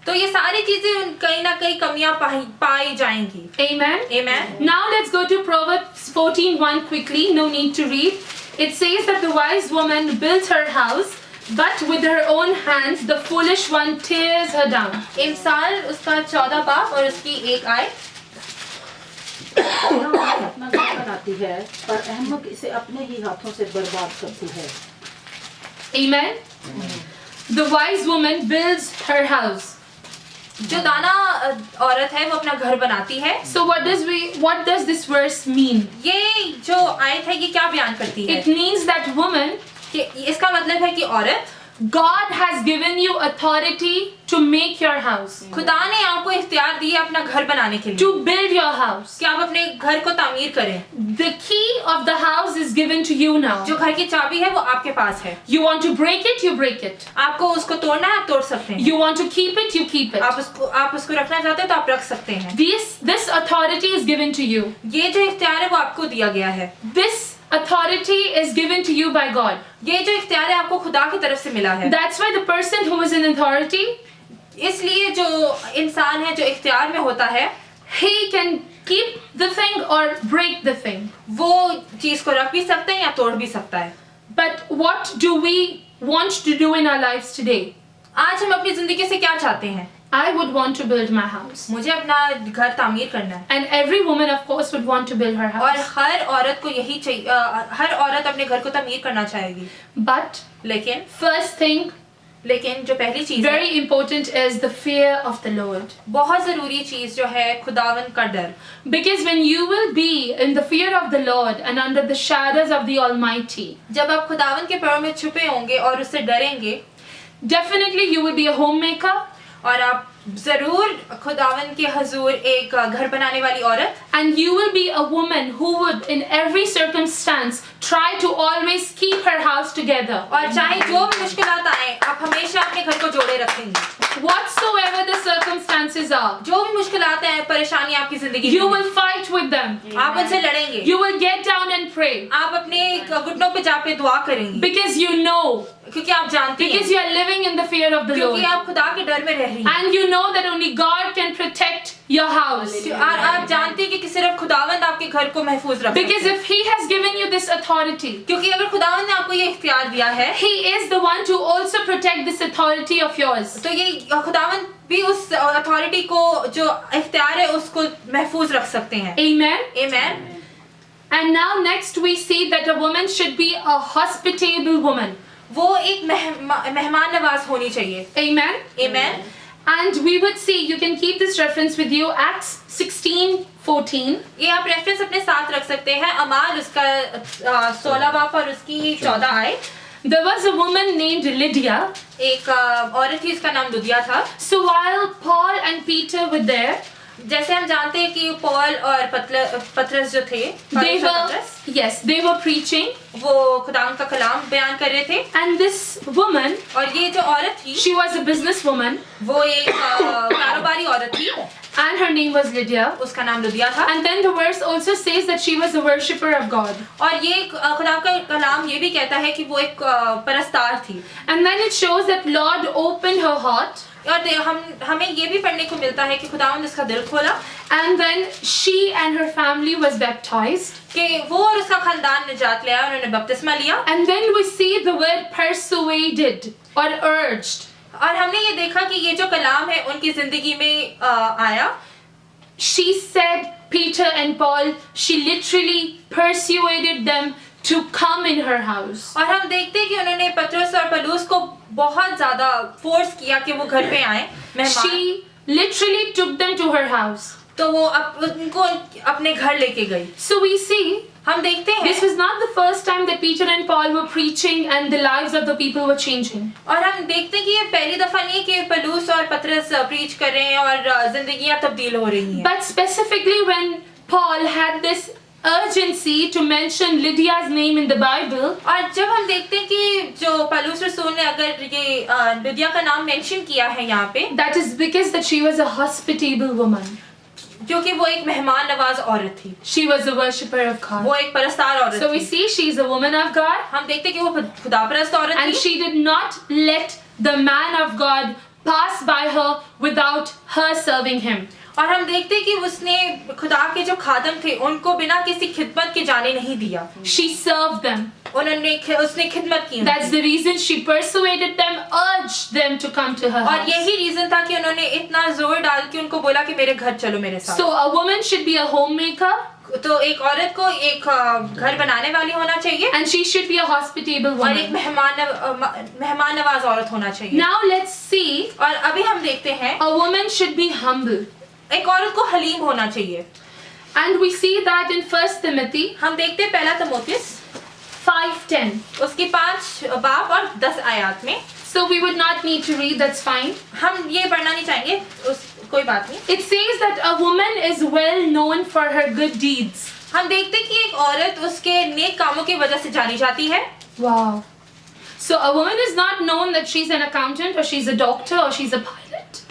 तो ये सारी चीजें कहीं ना कहीं कमियां पाई जाएंगी। Amen. Amen. Now let's go to Proverbs 14:1 quickly. No need to read. It says that the wise woman built her house, but with her own hands the foolish one tears her down. इमसाल उसका 14 बाब और उसकी 1 आयत। अपना घर बनाती है पर अहमक इसे अपने ही हाथों से बर्बाद करती है। Amen. The wise woman builds her house. जो दाना औरत है वो अपना घर बनाती है। So what does this verse mean? ये जो आयत है ये क्या बयान करती है? It means that woman, कि इसका मतलब है कि औरत, God has given you authority to make your house. खुदा ने आपको इख्तियार दिया अपना घर बनाने के लिए। To build your house. कि आप अपने घर को तामीर करें। The key of the house is given to you now. जो घर की चाबी है वो आपके पास है। You want to break it, you break it. आपको उसको तोड़ना है, आप तोड़ सकते हैं। You want to keep it, you keep it. आप उसको रखना चाहते हैं तो आप रख सकते हैं। This authority is given to you. ये जो इख्तियार है वो आपको दिया गया है। This authority is given to you by God. ये जो इख्तियार है आपको खुदा की तरफ से मिला है। That's why the person who is in authority, इसलिए जो इंसान है जो इख्तियार में होता है, he can keep the thing or break the thing. वो चीज को रख भी सकता है या तोड़ भी सकता है। But what do we want to do in our lives today? आज हम अपनी जिंदगी से क्या चाहते हैं? I would want to build my house. मुझे अपना घर तामीर करना है। And every woman of course would want to build her house. और हर औरत को यही चाहिए, हर औरत अपने घर को तामीर करना चाहेगी। But लेकिन जो पहली चीज है, very important is the fear of the Lord. बहुत जरूरी चीज जो है खुदावन का डर। Because when you will be in the fear of the Lord and under the shadows of the Almighty, जब आप खुदावन के पैरों में छुपे होंगे और उससे डरेंगे, definitely you will be a homemaker. और आप जरूर खुदावन के हजूर एक घर बनाने वाली औरत, and you will be a woman who would in every circumstance try to always keep her house together. और चाहे जो भी मुश्किलात आए आप हमेशा अपने घर को जोड़े रखेंगे। Whatsoever the circumstances are, जो भी मुश्किलात हैं, परेशानी आपकी जिंदगी you will fight with them. आप उनसे लड़ेंगे। You will get down and pray. आप अपने घुटनों पे जाके दुआ करेंगे। Because you know, क्योंकि आप जानते हैं, because you are living in the fear of the Lord. क्योंकि आप खुदा के डर में रह रही हैं। And you know that only God can protect your house. और आप जानते हैं कि सिर्फ खुदावंद आपके घर को महफूज रख सकता है। Because if He has given you this authority, क्योंकि अगर खुदावंद ने आपको ये इख्तियार दिया है, He is the one to also protect this authority of yours. तो ये खुदावंद भी उस अथॉरिटी को जो इख्तियार है उसको महफूज रख सकते हैं। Amen. Amen. And now next we see that a woman should be a hospitable woman. वो एक मेहमान नवाज होनी चाहिए। Amen. Amen. And we would see, you can keep this reference with you, Acts 16:14. ये आप रेफरेंस अपने साथ रख सकते हैं। अमाल उसका 16 बाब और उसकी 14 आयत। There was a woman named Lydia. एक औरत थी, उसका नाम लुदिया था। So while Paul and Peter were there, जैसे हम जानते हैं कि पॉल और पतरस जो थे, they were preaching. वो खुदावंद का कलाम बयान कर रहे थे। And this woman, और ये जो औरत थी, she was a businesswoman. वो एक कारोबारी औरत थी। And her name was Lydia. उसका नाम लुदिया था। And then the verse also says that she was a worshipper of God. और ये खुदा का कलाम ये भी कहता है कि वो एक परस्तार थी। And then it shows that Lord opened her heart. और हमें ये भी पढ़ने को मिलता है कि खुदावंद उसका दिल खोला and then she and her family was baptized. कि वो और उसका खानदान निजात ले आया, उन्होंने बपतिस्मा लिया। And then we see the word persuaded or urged. और हमने ये देखा कि ये जो कलाम है उनकी जिंदगी में आया। She said, Peter and Paul, she literally persuaded them to come in her house. और हम देखते हैं कि उन्होंने पतरस और पौलुस को बहुत ज़्यादा फोर्स किया कि वो घर पे आए मेहमान। She literally took them to her house. तो वो उनको अपने घर लेके गई। So we see हम देखते हैं this was not the first time that Peter and Paul were preaching and the lives of the people were changing. और हम देखते हैं कि ये पहली दफा नहीं कि पौलुस और पतरस प्रीच कर रहे हैं और जिंदगियां तब्दील हो रही हैं। But specifically when Paul had this urgency to mention Lydia's name in the Bible, और जब हम देखते हैं कि जो पौलुस रसूल ने अगर ये लिदिया का नाम मेंशन किया है यहाँ पे, that is because that she was a hospitable woman. क्योंकि वो एक मेहमान नवाज औरत थी। She was a worshipper of God. वो एक परस्तार औरत So we थी। see she is a woman of God. हम देखते हैं कि वो खुदापरस्त औरत And थी। she did not let the man of God pass by her without her serving him. और हम देखते हैं कि उसने खुदा के जो खादम थे उनको बिना किसी खिदमत के जाने नहीं दिया। She served them. उसने खिदमत की। That's the reason she persuaded them, urged them to come to her और house. यही रीजन था कि उन्होंने इतना जोर डाल के उनको बोला कि मेरे घर चलो मेरे साथ। So a woman should be a homemaker. तो एक औरत को एक घर बनाने वाली होना चाहिए And she should be a hospitable और एक woman. मेहमान नवाज औरत होना चाहिए। Now let's see. और अभी हम देखते हैं A woman should be humble. एक औरत को हलीम होना चाहिए। And we see that in 1 Timothy हम देखते हैं पहला तिमोथियुस 5:10. उसकी 5 बाब और 10 आयत में। So we would not need to read, that's fine. हम ये पढ़ना नहीं चाहेंगे, कोई बात नहीं। It says that a woman is well known for her good deeds. हम देखते हैं कि एक औरत उसके नेक कामों की वजह से जानी जाती है। Wow. So a woman is not known that she's an accountant or she's a doctor or she's a pilot.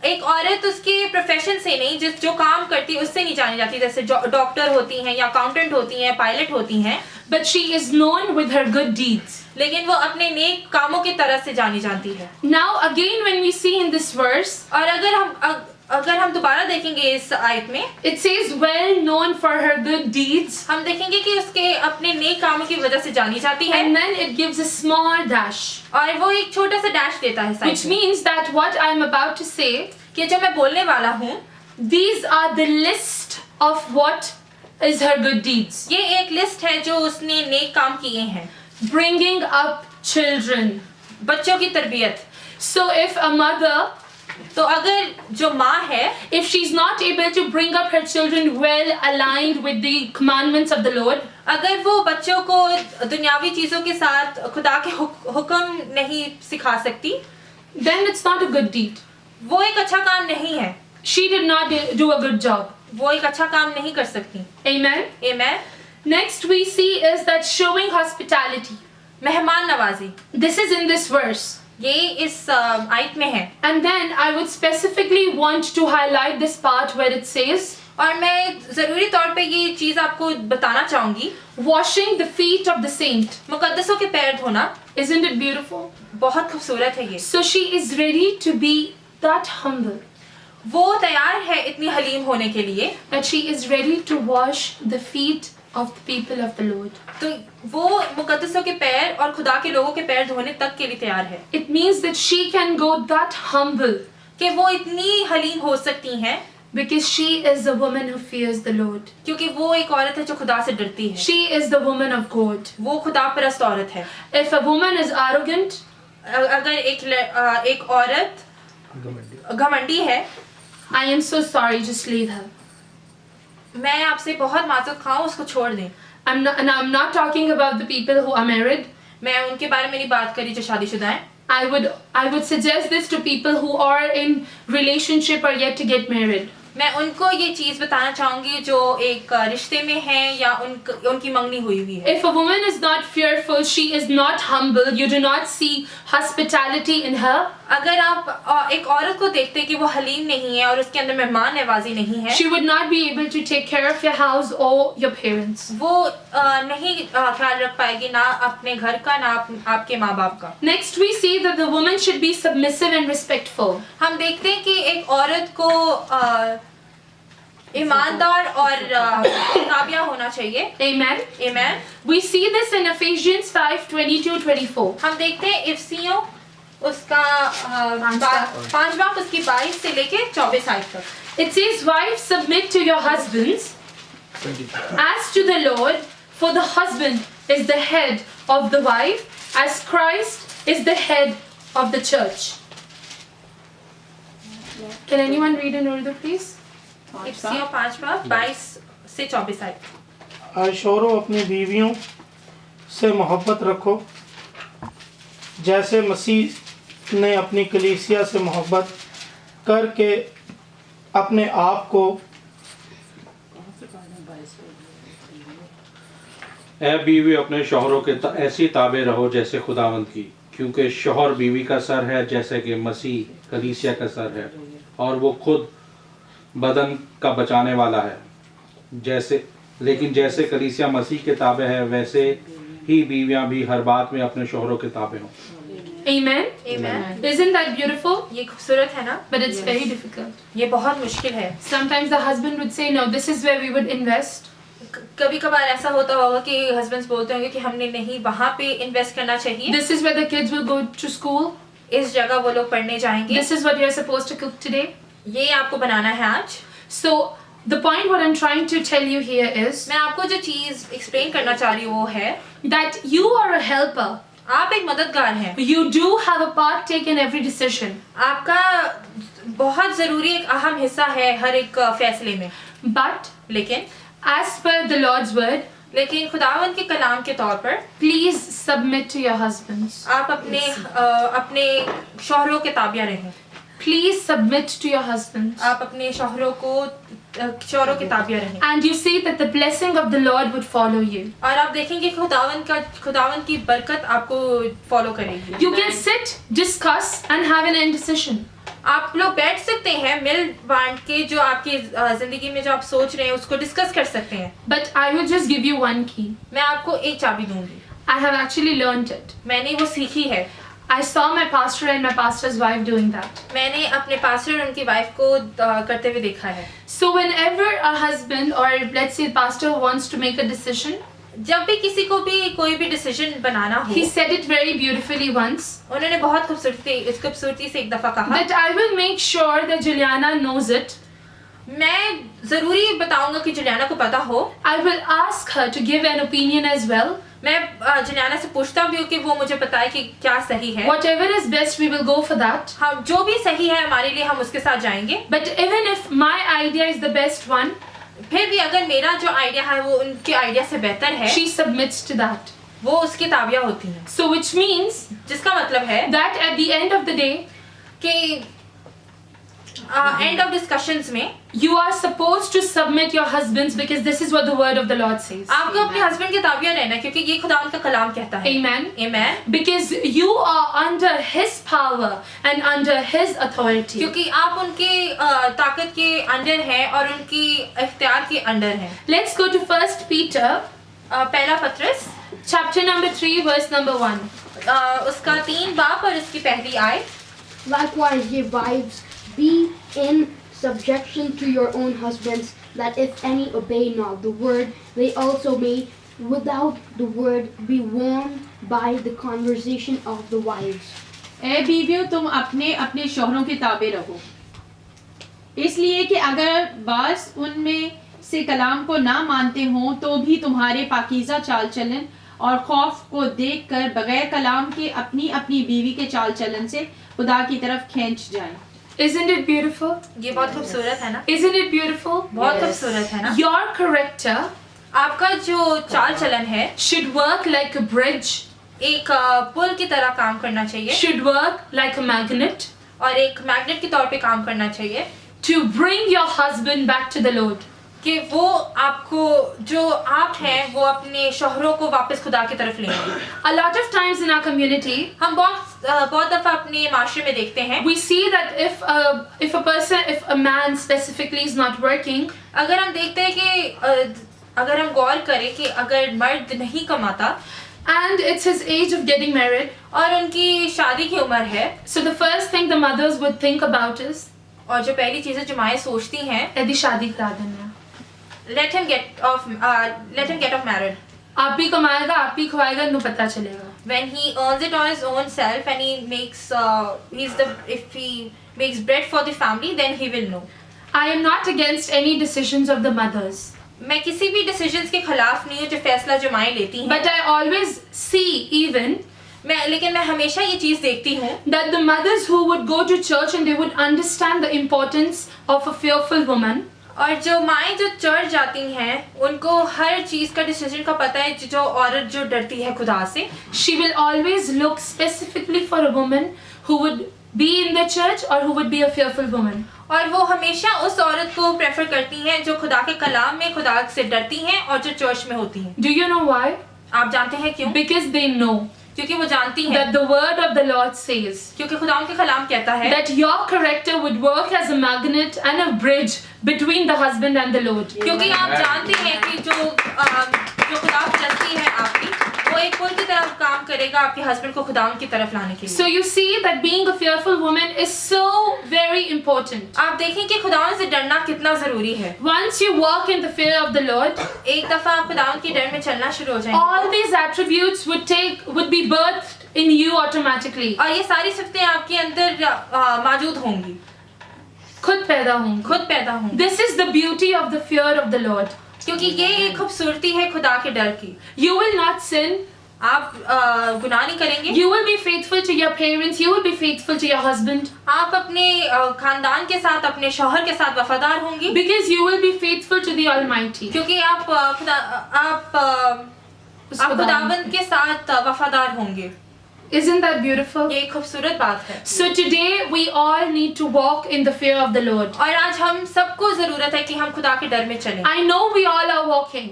एक औरत उसके प्रोफेशन से नहीं, जो काम करती है उससे नहीं जानी जाती, जैसे डॉक्टर होती हैं या अकाउंटेंट होती हैं, पायलट होती हैं। But she is known with her good deeds. लेकिन वो अपने नेक कामों की तरह से जानी जाती है। Now again when we see in this verse, और अगर हम दोबारा देखेंगे इस आयत में, it says well known for her good deeds. हम देखेंगे कि उसके अपने नेक कामों की वजह से जानी जाती है। And then it gives a small dash. और वो एक छोटा सा डैश देता है साइड Which में। means that what I am about to say, कि जो मैं बोलने वाला हूँ, these are the list of what is her good deeds. ये एक लिस्ट है जो उसने नेक काम किए हैं। Bringing up children. बच्चों की तरबियत। So if a mother, तो अगर जो माँ है, if she's not able to bring up her children well aligned with the commandments of the Lord, अगर वो बच्चों को दुनियावी चीजों के साथ खुदा के हुक्म नहीं सिखा सकती, then it's not a good deed. वो एक अच्छा काम नहीं है। She did not do a good job. वो एक अच्छा काम नहीं कर सकती। Amen. Amen. Next we see is that showing hospitality. मेहमान नवाजी। This is in this verse. ये इस आयत में है। And then I would specifically want to highlight this part where it says, और मैं जरूरी तौर पे ये चीज आपको बताना चाहूंगी, washing the feet of the saint. मुकद्दसों के पैर धोना। Isn't it beautiful? बहुत खूबसूरत है ये। So she is ready to be that humble. वो तैयार है इतनी हलीम होने के लिए, That she is ready to wash the feet of the people of the Lord. तो वो मुकद्दसों के पैर और खुदा के लोगों के पैर धोने तक के लिए तैयार है। It means that she can go that humble कि वो इतनी हलीम हो सकती हैं because she is a woman who fears the Lord. क्योंकि वो एक औरत है जो खुदा से डरती है। She is the woman of God. वो खुदा परस्त औरत है। If a woman is arrogant, अगर एक औरत घमंडी है, I am so sorry, just leave her. मैं आपसे बहुत माजूद खाऊं, उसको छोड़ दें। And I'm not talking about the people who are married. मैं उनके बारे में नहीं बात करी जो शादीशुदा हैं। I would suggest this to people who are in relationship or yet to get married. मैं उनको ये चीज बताना चाहूंगी जो एक रिश्ते में हैं या उनकी मंगनी हुई हुई है। If a woman is not fearful, she is not humble, you do not see hospitality in her, अगर आप एक औरत को देखते हैं कि वो हलीम नहीं है और उसके अंदर मेहमान नवाजी नहीं है, she would not be able to take care of your house or your parents. वो नहीं ख्याल रख पाएगी ना अपने घर का ना आपके माँ बाप का. Next, we see that the woman should be submissive and respectful. हम देखते हैं कि एक औरत को ईमानदार और ताबिया होना चाहिए. Amen. Amen. We see this in Ephesians 5:22-24. हम देखते हैं इफ्सियों उसका 5 बाब उसकी 22 से लेके 24 आयत तक. It says, "Wives, submit to your husbands, 22. as to the Lord, for the husband is the head of the wife, as Christ is the head of the church." Can anyone read in Urdu, please? इफ्सियों 5 बाब 22 से 24 आयत. ऐशोरो अपनी बीवियों से मोहब्बत रखो जैसे मसीह ने अपनी कलीसिया से मोहब्बत करके अपने आप को ऐ बीवी अपने शौहरों के ऐसी ताबे रहो जैसे खुदावंद की, क्योंकि शौहर बीवी का सर है जैसे कि मसीह कलीसिया का सर है, और वो खुद बदन का बचाने वाला है. लेकिन जैसे कलीसिया मसीह के ताबे है, वैसे ही बीवियां भी हर बात में अपने शौहरों के ताबे हों. Amen. Amen. Isn't that beautiful? ये खूबसूरत है ना? But it's very difficult. ये बहुत मुश्किल है. Sometimes the husband would say, "No, this is where we would invest." कभी कभार ऐसा होता होगा कि हस्बैंड्स बोलते होंगे कि हमने नहीं वहाँ पे इन्वेस्ट करना चाहिए. This is where the kids will go to school. इस जगह वो लोग पढ़ने जाएंगे. This is what you're supposed to cook today. ये आपको बनाना है आज. So the point what I'm trying to tell you here is मैं आपको जो चीज एक्सप्लेन करना चाह रही हूँ वो है that you are a helper. आप एक मददगार हैं. You do have a part take in every decision. आपका बहुत जरूरी एक अहम हिस्सा है हर एक फैसले में. But लेकिन as per the Lord's word, लेकिन खुदावंद के कलाम के तौर पर please submit to your husbands. आप अपने शौहरों के ताबिया रहें. Please submit to your husbands. आप अपने शौहरों के ताबिया रहें. And you see that the blessing of the Lord would follow you. और आप देखेंगे खुदावंद की बरकत आपको फॉलो करेगी. You can sit, discuss and have an end decision. आप लोग बैठ सकते हैं मिल बांट के जो आपकी जिंदगी में जो आप सोच रहे हैं उसको डिस्कस कर सकते हैं. But I will just give you one key. मैं आपको एक चाबी दूंगी. I have actually learned it. मैंने वो सीखी है. I saw my pastor and my pastor's wife doing that. मैंने अपने पास्टर और उनकी वाइफ को करते हुए देखा है. So whenever a husband or let's say pastor wants to make a decision, जब भी किसी को भी कोई भी डिसीजन बनाना हो, he said it very beautifully once. उन्होंने बहुत खूबसूरती से एक दफा कहा that I will make sure that Juliana knows it. मैं जरूरी बताऊंगा कि जुलियाना को पता हो. I will ask her to give an opinion as well. मैं जुलियाना से पूछता भी हूँ कि वो मुझे बताए कि क्या सही है. Whatever is best, we will go for that. हम जो भी सही है हमारे लिए हम उसके साथ जाएंगे. But even if my idea is the best one, फिर भी अगर मेरा जो आइडिया है वो उनके आइडिया से बेहतर है, she submits to that. वो उसकी ताबिया होती है. So which means जिसका मतलब है that at the end of the day, कि end of discussions में you are supposed to submit your husbands because this is what the word of the Lord says. आपको अपने हस्बैंड के ताबिया रहना है क्योंकि ये खुदावंद का कलाम कहता है. Amen. Amen. Because you are under His power and under His authority. क्योंकि आप उनके ताकत के अंडर हैं और उनकी इख्तियार के अंडर हैं. Let's go to 1 Peter, पहला पत्रस chapter number 3, verse number 1. उसका 3 बाब और उसकी पहली आयत. Likewise, ye wives, be in subjection to your own husbands, that if any obey not the word, they also may without the word be won by the conversation of the wives. ऐ बीवियों, तुम अपने अपने शौहरों के ताबे रहो, इसलिए कि अगर बास उनमें से कलाम को ना मानते हों तो भी तुम्हारे पाकीज़ा चाल चलन और खौफ को देखकर बगैर कलाम के अपनी अपनी बीवी के चाल चलन से खुदा की तरफ खींच जाएं. Isn't it beautiful? ये बहुत खूबसूरत है ना? Isn't it beautiful? बहुत खूबसूरत है ना? Your character आपका जो चाल चलन है should work like a bridge, एक पुल की तरह काम करना चाहिए, should work like a magnet, और एक मैग्नेट के तौर पे काम करना चाहिए, to bring your husband back to the Lord. कि वो आपको जो आप हैं वो अपने शौहरों को वापस खुदा की तरफ लेंगे। A lot of times in our community, हम बहुत दफ़ा अपने माशरे में देखते हैं, we see that if a man specifically is not working, अगर हम देखते हैं कि अगर हम गौर करें कि अगर मर्द नहीं कमाता and it's his age of getting married, और उनकी शादी की उम्र है, so the first thing the mothers would think about is, और जो पहली चीज़ें जो माएँ सोचती हैं, यदि शादी करा देना, let him get off married. आप भी कमाएगा, आप भी खवाएगा, इन्हें पता चलेगा. When he earns it on his own self and he makes if he makes bread for the family, then he will know. I am not against any decisions of the mothers, मैं किसी भी decisions के खिलाफ नहीं हूँ जो फैसला जो माएँ लेती हैं, but I always see even लेकिन मैं हमेशा ये चीज़ देखती हूँ that the mothers who would go to church and they would understand the importance of a fearful woman, और जो माएँ जो चर्च जाती हैं उनको हर चीज़ का डिसीजन का पता है, जो औरत जो डरती है खुदा से, she will always look specifically for a woman who would be in the church or who would be a fearful woman. और वो हमेशा उस औरत को प्रेफर करती हैं जो खुदा के कलाम में खुदा से डरती हैं और जो चर्च में होती हैं। Do you know why? आप जानते हैं क्यों? Because they know क्योंकि वो जानती हैं that the word of the Lord says क्योंकि खुदा के कलाम कहता है that your character would work as a magnet and a bridge between the husband and the Lord. क्योंकि आप जानते हैं कि जो खुदा चलती है आपकी, वो एक पुल की तरह काम करेगा आपके हस्बैंड को खुदा की तरफ लाने के लिए। So you see that being a fearful woman is so very important. आप देखें कि खुदा से डरना कितना जरूरी है। Once you walk in the fear of the Lord, एक दफा आप खुदा की डर में चलना शुरू हो जाएंगे, all these attributes would be birthed in you automatically. और ये सारी सिफतें आपके अंदर मौजूद होंगी, खुद पैदा होंगी. This is the beauty of the fear of the Lord. क्योंकि ये एक खूबसूरती है खुदा के डर की। You will not sin. आप गुनाह नहीं करेंगे। You will be faithful to your parents. You will be faithful to your husband. आप अपने खानदान के साथ, अपने शौहर के साथ वफादार होंगी। Because you will be faithful to the Almighty. क्योंकि आप खुदावंद के साथ वफादार होंगे। Isn't that beautiful? ये एक खूबसूरत बात है। So today we all need to walk in the fear of the Lord. और आज हम सबको जरूरत है कि हम खुदा के डर में चलें। I know we all are walking.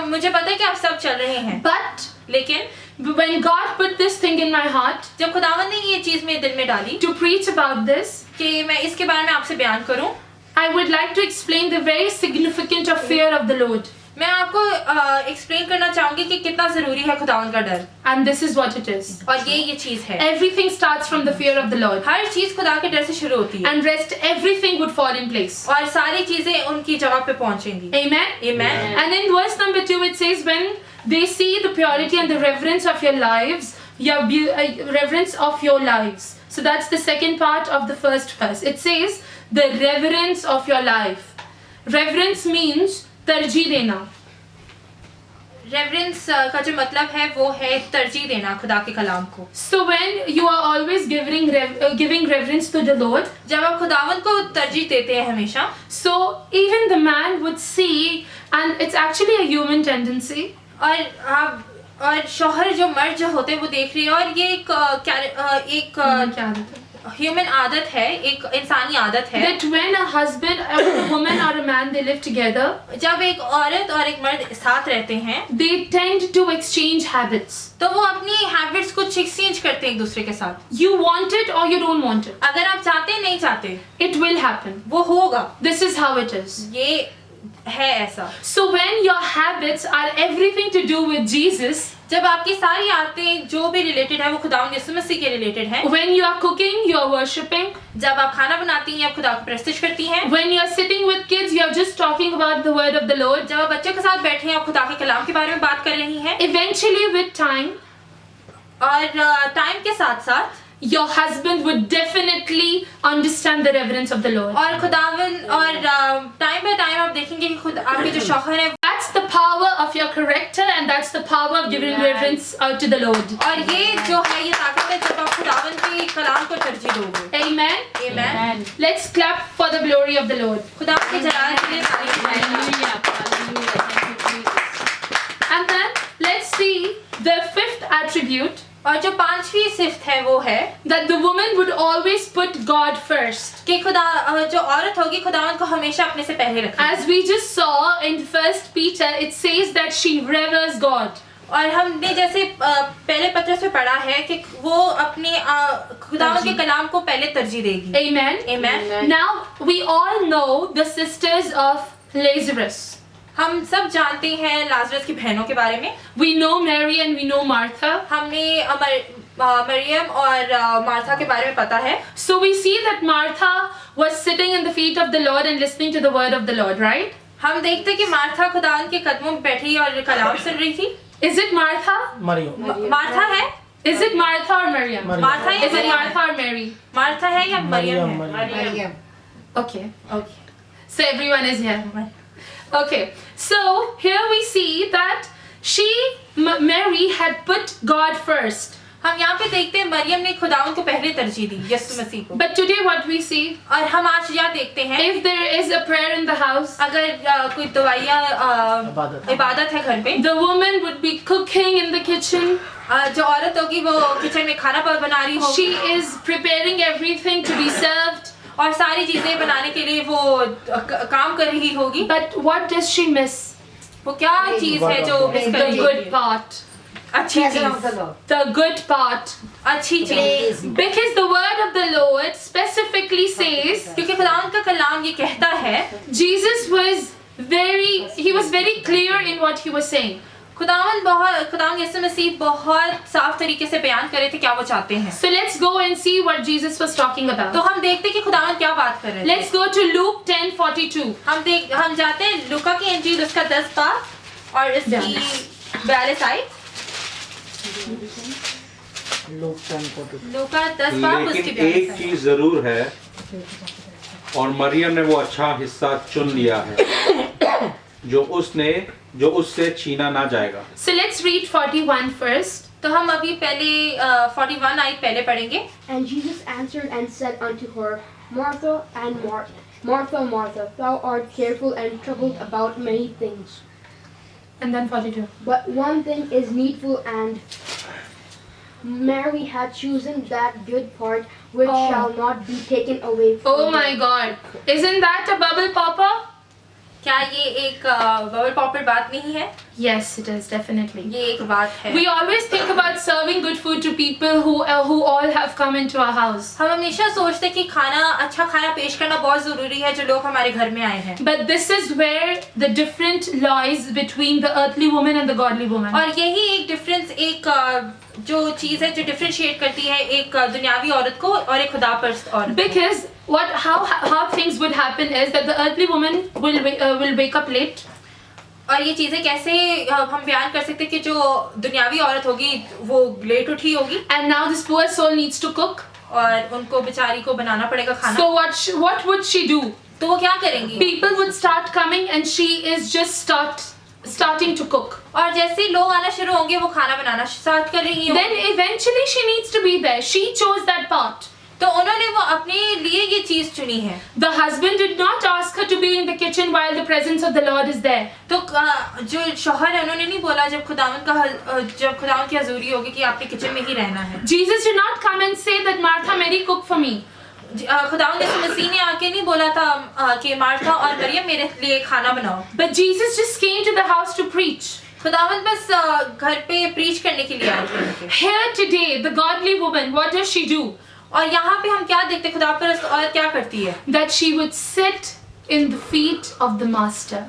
मुझे पता है कि आप सब चल रहे हैं। But लेकिन when God put this thing in my heart, जब खुदावंद ने ये चीज मेरे दिल में डाली to preach about this, कि मैं इसके बारे में आपसे बयान करूं, I would like to explain the very significance of fear of the Lord. मैं आपको एक्सप्लेन करना चाहूंगी कि कितना जरूरी है खुदावंद का डर। And this is what it is. और ये चीज है। Everything starts from the fear of the Lord. हर चीज खुदा के डर से शुरू होती है। And rest everything would fall in place. और सारी चीजें उनकी जगह पे पहुंचेंगी। Amen. Amen. And in verse number 2 it says, when they see the purity and the reverence of your lives, reverence of your lives. So that's the second part of the first verse. It says the reverence of your life. Reverence means तरजीह देना. Reverence का जो मतलब है वो है तरजीह देना खुदा के कलाम को। So when you are always giving reverence to the Lord, जब आप खुदावंद को तरजीह देते हैं हमेशा, so even the man would see, and it's actually a human tendency. और शौहर जो मर्द जो होते हैं वो देख रही है, और ये एक ह्यूमन आदत है, एक इंसानी आदत है, that when a husband or a woman or a man they live together, जब एक औरत और एक मर्द साथ रहते हैं, they tend to exchange habits. तो वो अपनी हैबिट्स कुछ एक्सचेंज करते हैं एक दूसरे के साथ। You want it or you don't want it. अगर आप चाहते हैं नहीं चाहते, it will happen. वो होगा। This is how it is. ये है ऐसा। So when your habits are everything to do with Jesus, जब आपकी सारी आदतें जो भी रिलेटेड है वो खुदावंद यीशु मसीह के रिलेटेड है, when you are cooking, you are worshiping, जब आप खाना बनाती हैं आप खुदा को प्रस्तुत करती हैं, when you are sitting with kids, you are just talking about the word of the Lord, जब आप बच्चों के साथ बैठे हैं आप खुदा के कलाम के बारे में बात कर रही हैं, eventually with time, और टाइम के साथ साथ your husband would definitely understand the reverence of the Lord. और खुदावंद और टाइम बाय टाइम आप देखेंगे कि खुद आपके जो शौहर है, that's the power of your character and that's the power of giving reverence to the Lord. और ये जो है ये ताकत है जब आप खुदावंद के कलाम को तरजीह दोगे। Amen. Amen. Let's clap for the glory of the Lord. खुदा के जलाल के लिए तारीफ है। And then let's see the fifth attribute. और जो पांचवी सिफ्त है वो है that the woman would always put God first. कि जो औरत होगी खुदावंद को हमेशा अपने से पहले रखेगी। As we just saw in 1 Peter, it says that she reveres God. और हमने जैसे पहले पत्र में पढ़ा है कि वो अपने खुदावंद के कलाम को पहले तरजीह देगी। Amen. Amen. Now we all know the sisters of Lazarus. हम सब जानते हैं लाजरस की बहनों के बारे में। We know Mary and we know Martha. हमने मरियम और मार्था के बारे में पता है। So we see that Martha was sitting in the feet of the Lord and listening to the word of the Lord, right? हम देखते हैं कि मार्था खुदावंद के कदमों में बैठी और कलाम सुन रही थी। Is it Martha? Mariam. Martha है? Is it Martha or Miriam? Martha या Is it Mariam? Martha or Mary? Martha है या मरियम है? Maryam. Okay. Okay. So everyone is here. Okay. So here we see that Mary had put God first. हम यहाँ पे देखते हैं मरियम ने खुदावंद को पहले तरजीह दी यीशु मसीह को। But today what we see, और हम आज यहाँ देखते हैं if there is a prayer in the house, अगर कोई दवाइयाँ इबादत है घर पे, the woman would be cooking in the kitchen. जो औरत होगी वो किचन में खाना बना रही होगी। She is preparing everything to be served. और सारी चीजें बनाने के लिए वो काम कर रही होगी। But what does she miss? वो क्या चीज है जो मिस कर The रही good होगी? part. अच्छी चीज, The good part. अच्छी चीज। Because the word of the Lord specifically says, क्योंकि खुदावंद का कलाम ये कहता है, Jesus was very clear in what he was saying. खुदावंद यीशु मसीह बहुत साफ तरीके से बयान कर रहे थे क्या वो चाहते हैं। So let's go and see what Jesus was talking तो about. हम देखते हैं कि खुदावंद क्या बात कर रहे हैं। Let's go to Luke 10:42. हम जाते हैं लूका की इंजील उसका 10 बाब और इसकी 42 आयत। लूका 10 बाब उसकी लेकिन 42 एक आयत। चीज जरूर है और मरियम ने वो अच्छा हिस्सा चुन लिया है जो उससे छीना ना जाएगा। So let's read 41 first. तो हम अभी पहले 41 आयत पहले पढ़ेंगे। And Jesus answered and said unto her, Martha, Martha, Martha, thou art careful and troubled about many things. And then 42. But one thing is needful, and Mary had chosen that good part which shall not be taken away from Oh her. my God. Isn't that a bubble popper? क्या ये एक bubble popper बात नहीं है? Yes, it is definitely. ये एक बात है। We always think about serving good food to people who all have come into our house. हम हमेशा सोचते हैं कि अच्छा खाना पेश करना बहुत जरूरी है जो लोग हमारे घर में आए हैं। But this is where the difference lies between the earthly woman and the godly woman. और यही एक डिफरेंस जो चीज है जो डिफरेंशिएट करती है एक दुनियावी औरत को और एक खुदापरस्त औरत। Because how things would happen is that the earthly woman will wake up late. और ये चीजें कैसे हम बयान कर सकते हैं कि जो दुनियावी औरत होगी वो लेट उठी होगी। And now this poor soul needs to cook. और उनको बेचारी को बनाना पड़ेगा खाना। So what would she do? तो वो क्या करेंगी? People would start coming and she is just starting to cook. और जैसे ही लोग आना शुरू होंगे वो खाना बनाना स्टार्ट कर रही होंगी। Then eventually she needs to be there. She chose that part. तो उन्होंने वो अपने लिए ये चीज चुनी है। The husband did not ask her to be in the kitchen while the presence of the Lord is there. तो जो शौहर है उन्होंने नहीं बोला जब खुदावंद की हजूरी होगी कि आपने किचन में ही रहना है। Jesus did not come and say that Martha, Mary, cook for me. खुदावंद यीशु मसीह ने आके नहीं बोला था कि मार्था और मरियम मेरे लिए खाना बनाओ। But Jesus just came to the house to preach. खुदावंद बस घर पे प्रीच करने के लिए आए थे। Here today, the godly woman, what does she do? और यहाँ पे हम क्या देखते हैं खुदापरस्त औरत क्या करती है? That she would sit in the feet of the master.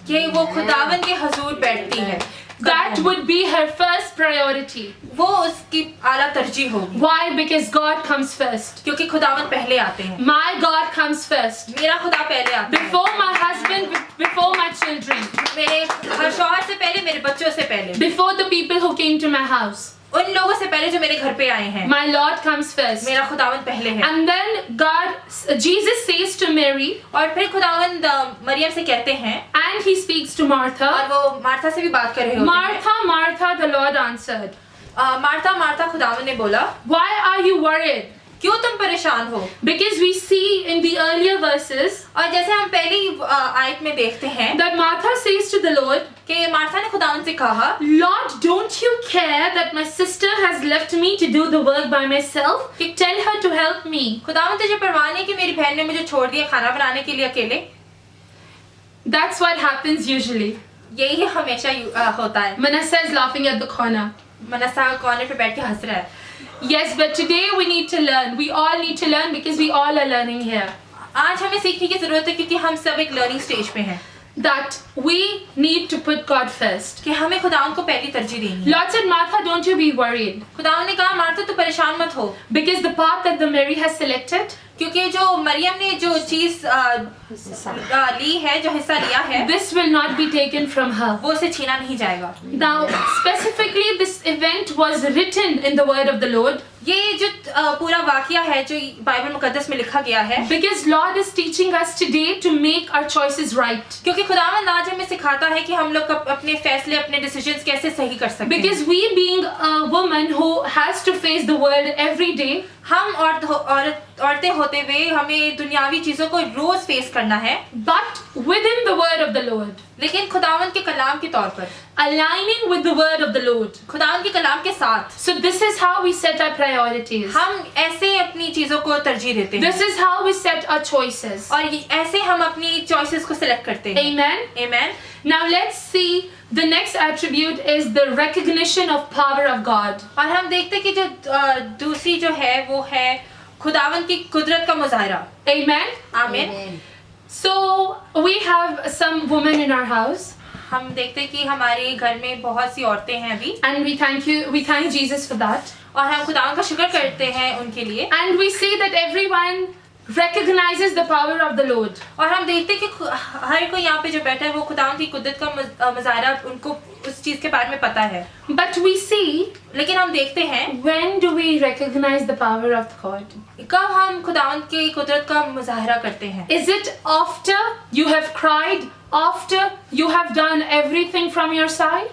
कि वो खुदावंद के हजूर बैठती है। That would be her first priority. वो उसकी आला तरजीह होगी। Why? Because God comes first. क्योंकि खुदावंद पहले आते हैं। My God comes first. मेरा खुदा पहले आता है। Before my husband, before my children. मेरे शौहर से पहले, मेरे बच्चों से पहले। Before the people who came to my house. उन लोगों से पहले जो मेरे घर पे आए हैं। My Lord comes first. मेरा खुदावंद पहले है। And then Jesus says to Mary, और फिर खुदावंद मरियम से कहते हैं, and he speaks to Martha. और वो मार्था से भी बात कर रहे होते हैं। Martha, Martha, the Lord answered. Martha, Martha, खुदावंद ने बोला, Why are you worried? क्यों तुम परेशान हो? Because we see in the earlier verses, और जैसे हम पहली आयत में देखते हैं, that Martha says to the Lord, कि मार्था ने खुदावन से कहा, Lord, don't you care that my sister has left me to do the work by myself? Tell her to help me. खुदावन तुझे परवाह नहीं कि मेरी बहन ने मुझे छोड़ दिया खाना बनाने के लिए अकेले? That's what happens usually. यही हमेशा होता है। Manasseh is laughing at the corner. Mansa corner पे बैठ के हंस रहा है। Yes, but today we need to learn. We all need to learn because we all are learning here. आज हमें सीखने की जरूरत है क्योंकि हम सब एक लर्निंग स्टेज पे हैं। That we need to put God first. कि हमें खुदावन को पहली तरजीह देनी है। Lord said, Martha, don't you be worried. खुदावन ने कहा, मार्था तू परेशान मत हो। Because the path that the Mary has selected, क्योंकि जो मरियम ने जो चीज ली है, जो हिस्सा लिया है, this will not be taken from her. वो उसे छीना नहीं जाएगा। Now, specifically, this event was written in the word of the Lord. ये जो पूरा वाकया है जो बाइबल मुकद्दस में लिखा गया है, Because Lord is teaching us today to make our choices right. क्योंकि खुदावंद आज हमें सिखाता है कि हम लोग अपने फैसले, अपने डिसीजंस कैसे सही कर सकते हैं। Because we being a woman who has to face the world every day, हम औरतें होते हुए हमें दुनियावी चीजों को रोज फेस करना है, but within the word of the Lord, लेकिन खुदावंद के कलाम के तौर पर, aligning with the word of the Lord. खुदावंद के कलाम के साथ, So this is how we set our priorities. हम ऐसे अपनी चीजों को तरजीह देते हैं। This is how we set our choices. और ऐसे हम अपनी चॉइसेस को सिलेक्ट करते हैं। Amen. Amen. Now let's see the next attribute is the recognition of power of God. और हम देखते हैं कि जो दूसरी जो है वो है खुदावंद की कुदरत का मुजाहिरा। Amen. आमीन। So we have some women in our house. हम देखते हैं कि हमारे घर में बहुत सी औरतें हैं अभी, And we thank Jesus for that. और हम खुदावंद का शुक्र करते हैं उनके लिए। And we see that everyone recognizes the power of the Lord. और हम देखते हैं कि हर कोई यहाँ पे जो बैठा है वो खुदावंद की कुदरत का मुजाहिरा उनको उस चीज के बारे में पता है। But we see, लेकिन हम देखते हैं when do we recognize the power of God? कब हम खुदावंद की कुदरत का मुजाहिरा करते हैं? Is it after you have cried, after you have done everything from your side?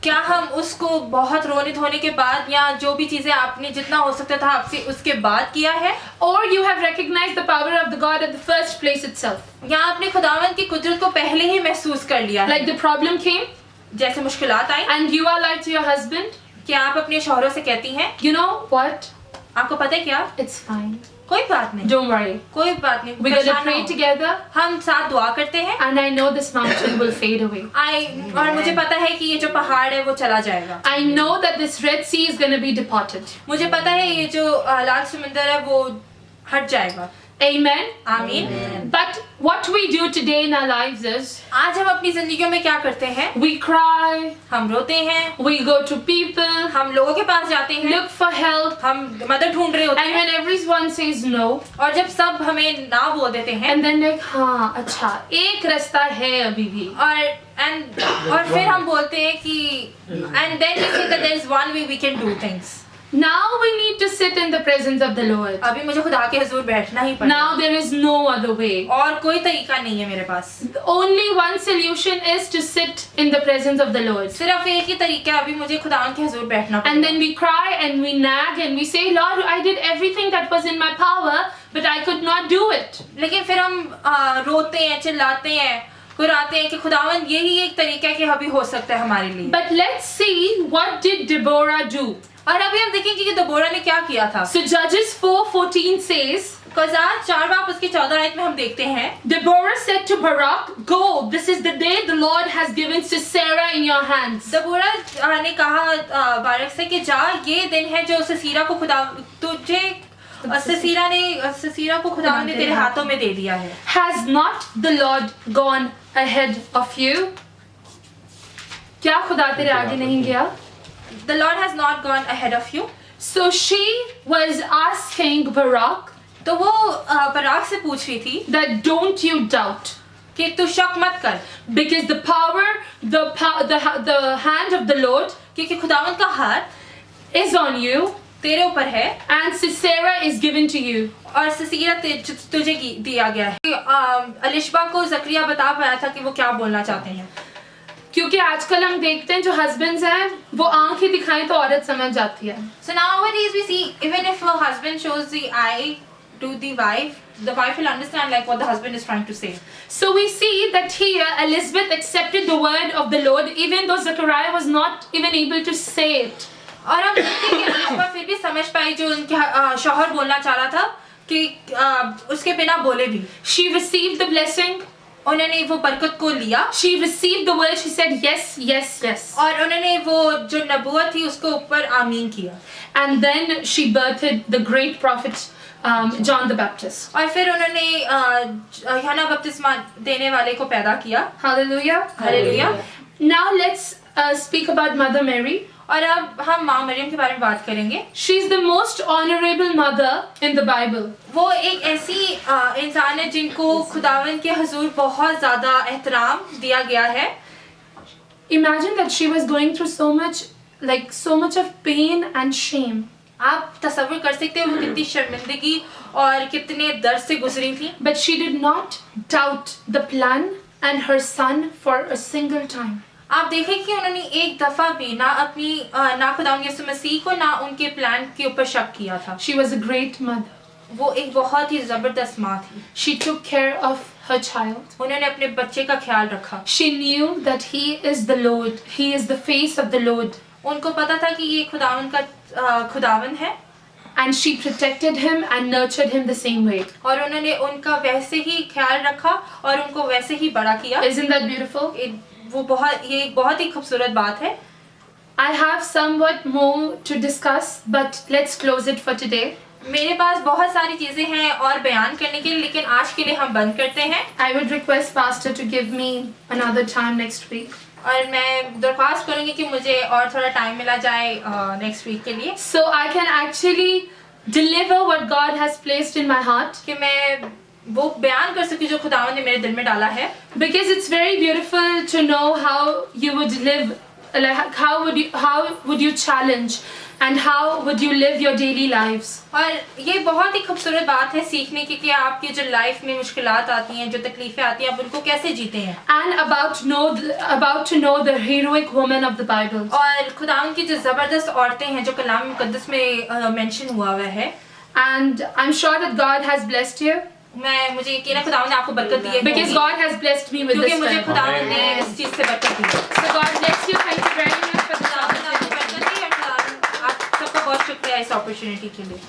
क्या हम उसको बहुत रोने धोने के बाद या जो भी चीजें आपने जितना हो सकता था आपसे उसके बाद किया है, Or you have recognized the power of the God at the first place itself? या आपने खुदावंद की कुदरत को पहले ही महसूस कर लिया है? Like the problem came जैसे मुश्किलात आई, and you are like to your husband, क्या आप अपने शौहरों से कहती हैं, you know what? आपको पता है क्या, It's fine. कोई बात नहीं, Don't worry. कोई बात नहीं, We're going to परेशान ना pray हो। together हम साथ दुआ करते हैं, and I know this mountain will fade away. और मुझे पता है कि ये जो पहाड़ है वो चला जाएगा। I know that this Red Sea is going to be departed. मुझे पता है ये जो लाल समंदर है वो हट जाएगा। Amen. आमीन। But what we do today in our lives is आज हम अपनी जिंदगियों में क्या करते हैं? we cry, हम रोते हैं, we go to people, हम लोगों के पास जाते हैं, look for help, हम मदद ढूंढ रहे होते and हैं, when everyone says no, और जब सब हमें ना बोल देते हैं, and then like हाँ अच्छा एक रास्ता है अभी भी, और फिर हम बोलते हैं कि and then we say that there is one way we can do things. now we need to sit in the presence of the Lord. अभी मुझे खुदा के हुजूर बैठना ही पड़ेगा। Now there is no other way. और कोई तरीका नहीं है मेरे पास। Only one solution is to sit in the presence of the Lord. सिर्फ एक ही तरीका है, अभी मुझे खुदा के हुजूर बैठना And then we cry and we nag and we say, Lord, I did everything that was in my power, but I could not do it. लेकिन फिर हम रोते हैं, चिल्लाते हैं, कुराते हैं कि खुदावंद यही एक तरीका है कि अभी हो सकता है हमारे लिए। But let's see what did Deborah do. और अभी हम देखेंगे कि दबोरा ने क्या किया था। So Judges 4:14 says, क़ज़ा 4 बाब उसकी 14 आयत में हम देखते हैं, Deborah said to Barak, go, this is the day the Lord has given Sisera in your hands. दबोरा ने कहा बारक से कि जा, ये दिन है जो सिसीरा को खुदा को खुदा ने तेरे हाथों में दे दिया है। Has not the Lord gone ahead of you? क्या खुदा तेरे आगे नहीं गया? The Lord has not gone ahead of you. So she was asking Barak, तो वो बराक से पूछ रही थी that don't you doubt, कि तू शक मत कर, because the power, the hand of the Lord क्योंकि खुदावंद का हाथ is on you, तेरे ऊपर है, and Sisera is given to you. और सिसीरा तुझे दिया गया है। अलिशबा को ज़करिया बता पाया था कि वो क्या बोलना चाहते हैं, क्योंकि आजकल हम देखते हैं जो हस्बैंड्स हैं वो आंख ही दिखाएं तो औरत समझ जाती है। So nowadays we see even if a husband shows the eye, to the wife will understand like what the husband is trying to say. So we see that here Elizabeth accepted the word of the Lord even though Zechariah was not even able to say it. और हम देखते हैं कि एलिशबा फिर भी समझ पाई जो उनके शौहर बोलना चाह रहा था कि उसके बिना बोले भी She received the blessing. उन्होंने वो बरकत को लिया She received the word. She said yes, yes, yes. और उन्होंने वो जो नबूवत थी उसको ऊपर आमीन किया And then she birthed the great prophet John the Baptist. और फिर उन्होंने यूहन्ना बपतिस्मा देने वाले को पैदा किया Hallelujah. Hallelujah Now let's speak about Mother Mary. और अब हम माँ मरियम के बारे में बात करेंगे She's the most honorable mother in the Bible. वो एक ऐसी इंसान है जिनको खुदावन के हुजूर बहुत ज़्यादा एहतराम दिया गया है Imagine that she was going through so much of pain and shame. आप तसव्वुर कर सकते हो वो कितनी शर्मिंदगी और कितने दर्द से गुजरी थी But she did not doubt the plan and her son for a single time. आप देखें कि उन्होंने एक दफ़ा भी ना खुदावन यीशु मसीह को ना उनके प्लान के ऊपर शक किया था She was a great mother. वो एक बहुत ही ज़बरदस्त माँ थी She took care of her child. उन्होंने अपने बच्चे का ख्याल रखा She knew that he is the Lord. He is the face of the Lord. उनको पता था कि ये खुदावन का खुदावन है And she protected him and nurtured him the same way. और उन्होंने उनका वैसे ही ख्याल रखा और उनको वैसे ही बड़ा किया Isn't that beautiful? ये एक बहुत ही खूबसूरत बात है I have somewhat more to discuss, but let's close it for today. मेरे पास बहुत सारी चीजें हैं और बयान करने के लिए लेकिन आज के लिए हम बंद करते हैं I would request Pastor to give me another time next week. और मैं दरख्वास्त करूंगी कि मुझे और थोड़ा टाइम मिला जाए नेक्स्ट वीक के लिए So I can actually deliver what God has placed in my heart. कि मैं वो बयान कर सकूं जो खुदावंद ने मेरे दिल में डाला है Because it's very beautiful to know how you would live, like how would you challenge and how would you live your daily lives. और ये बहुत ही खूबसूरत बात है सीखने की कि आपकी जो लाइफ में मुश्किलात आती हैं जो तकलीफें आती हैं आप उनको कैसे जीते हैं And about to know the heroic woman of the Bible. और खुदावंद की जो ज़बरदस्त औरतें हैं जो कलाम मुकद्दस में मेंशन हुआ हुआ है And I'm sure that God has blessed you. मुझे यकीन है खुदावंद ने आपको बरकत दी है Because God has blessed me with क्योंकि this मुझे time. खुदावंद ने इस चीज़ से बरकत दी है So God bless you. Thank you very much for this खुदावंद ने opportunity. आपको बरकत दी और खुदावंद आप सबका बहुत शुक्रिया इस अपॉर्चुनिटी के लिए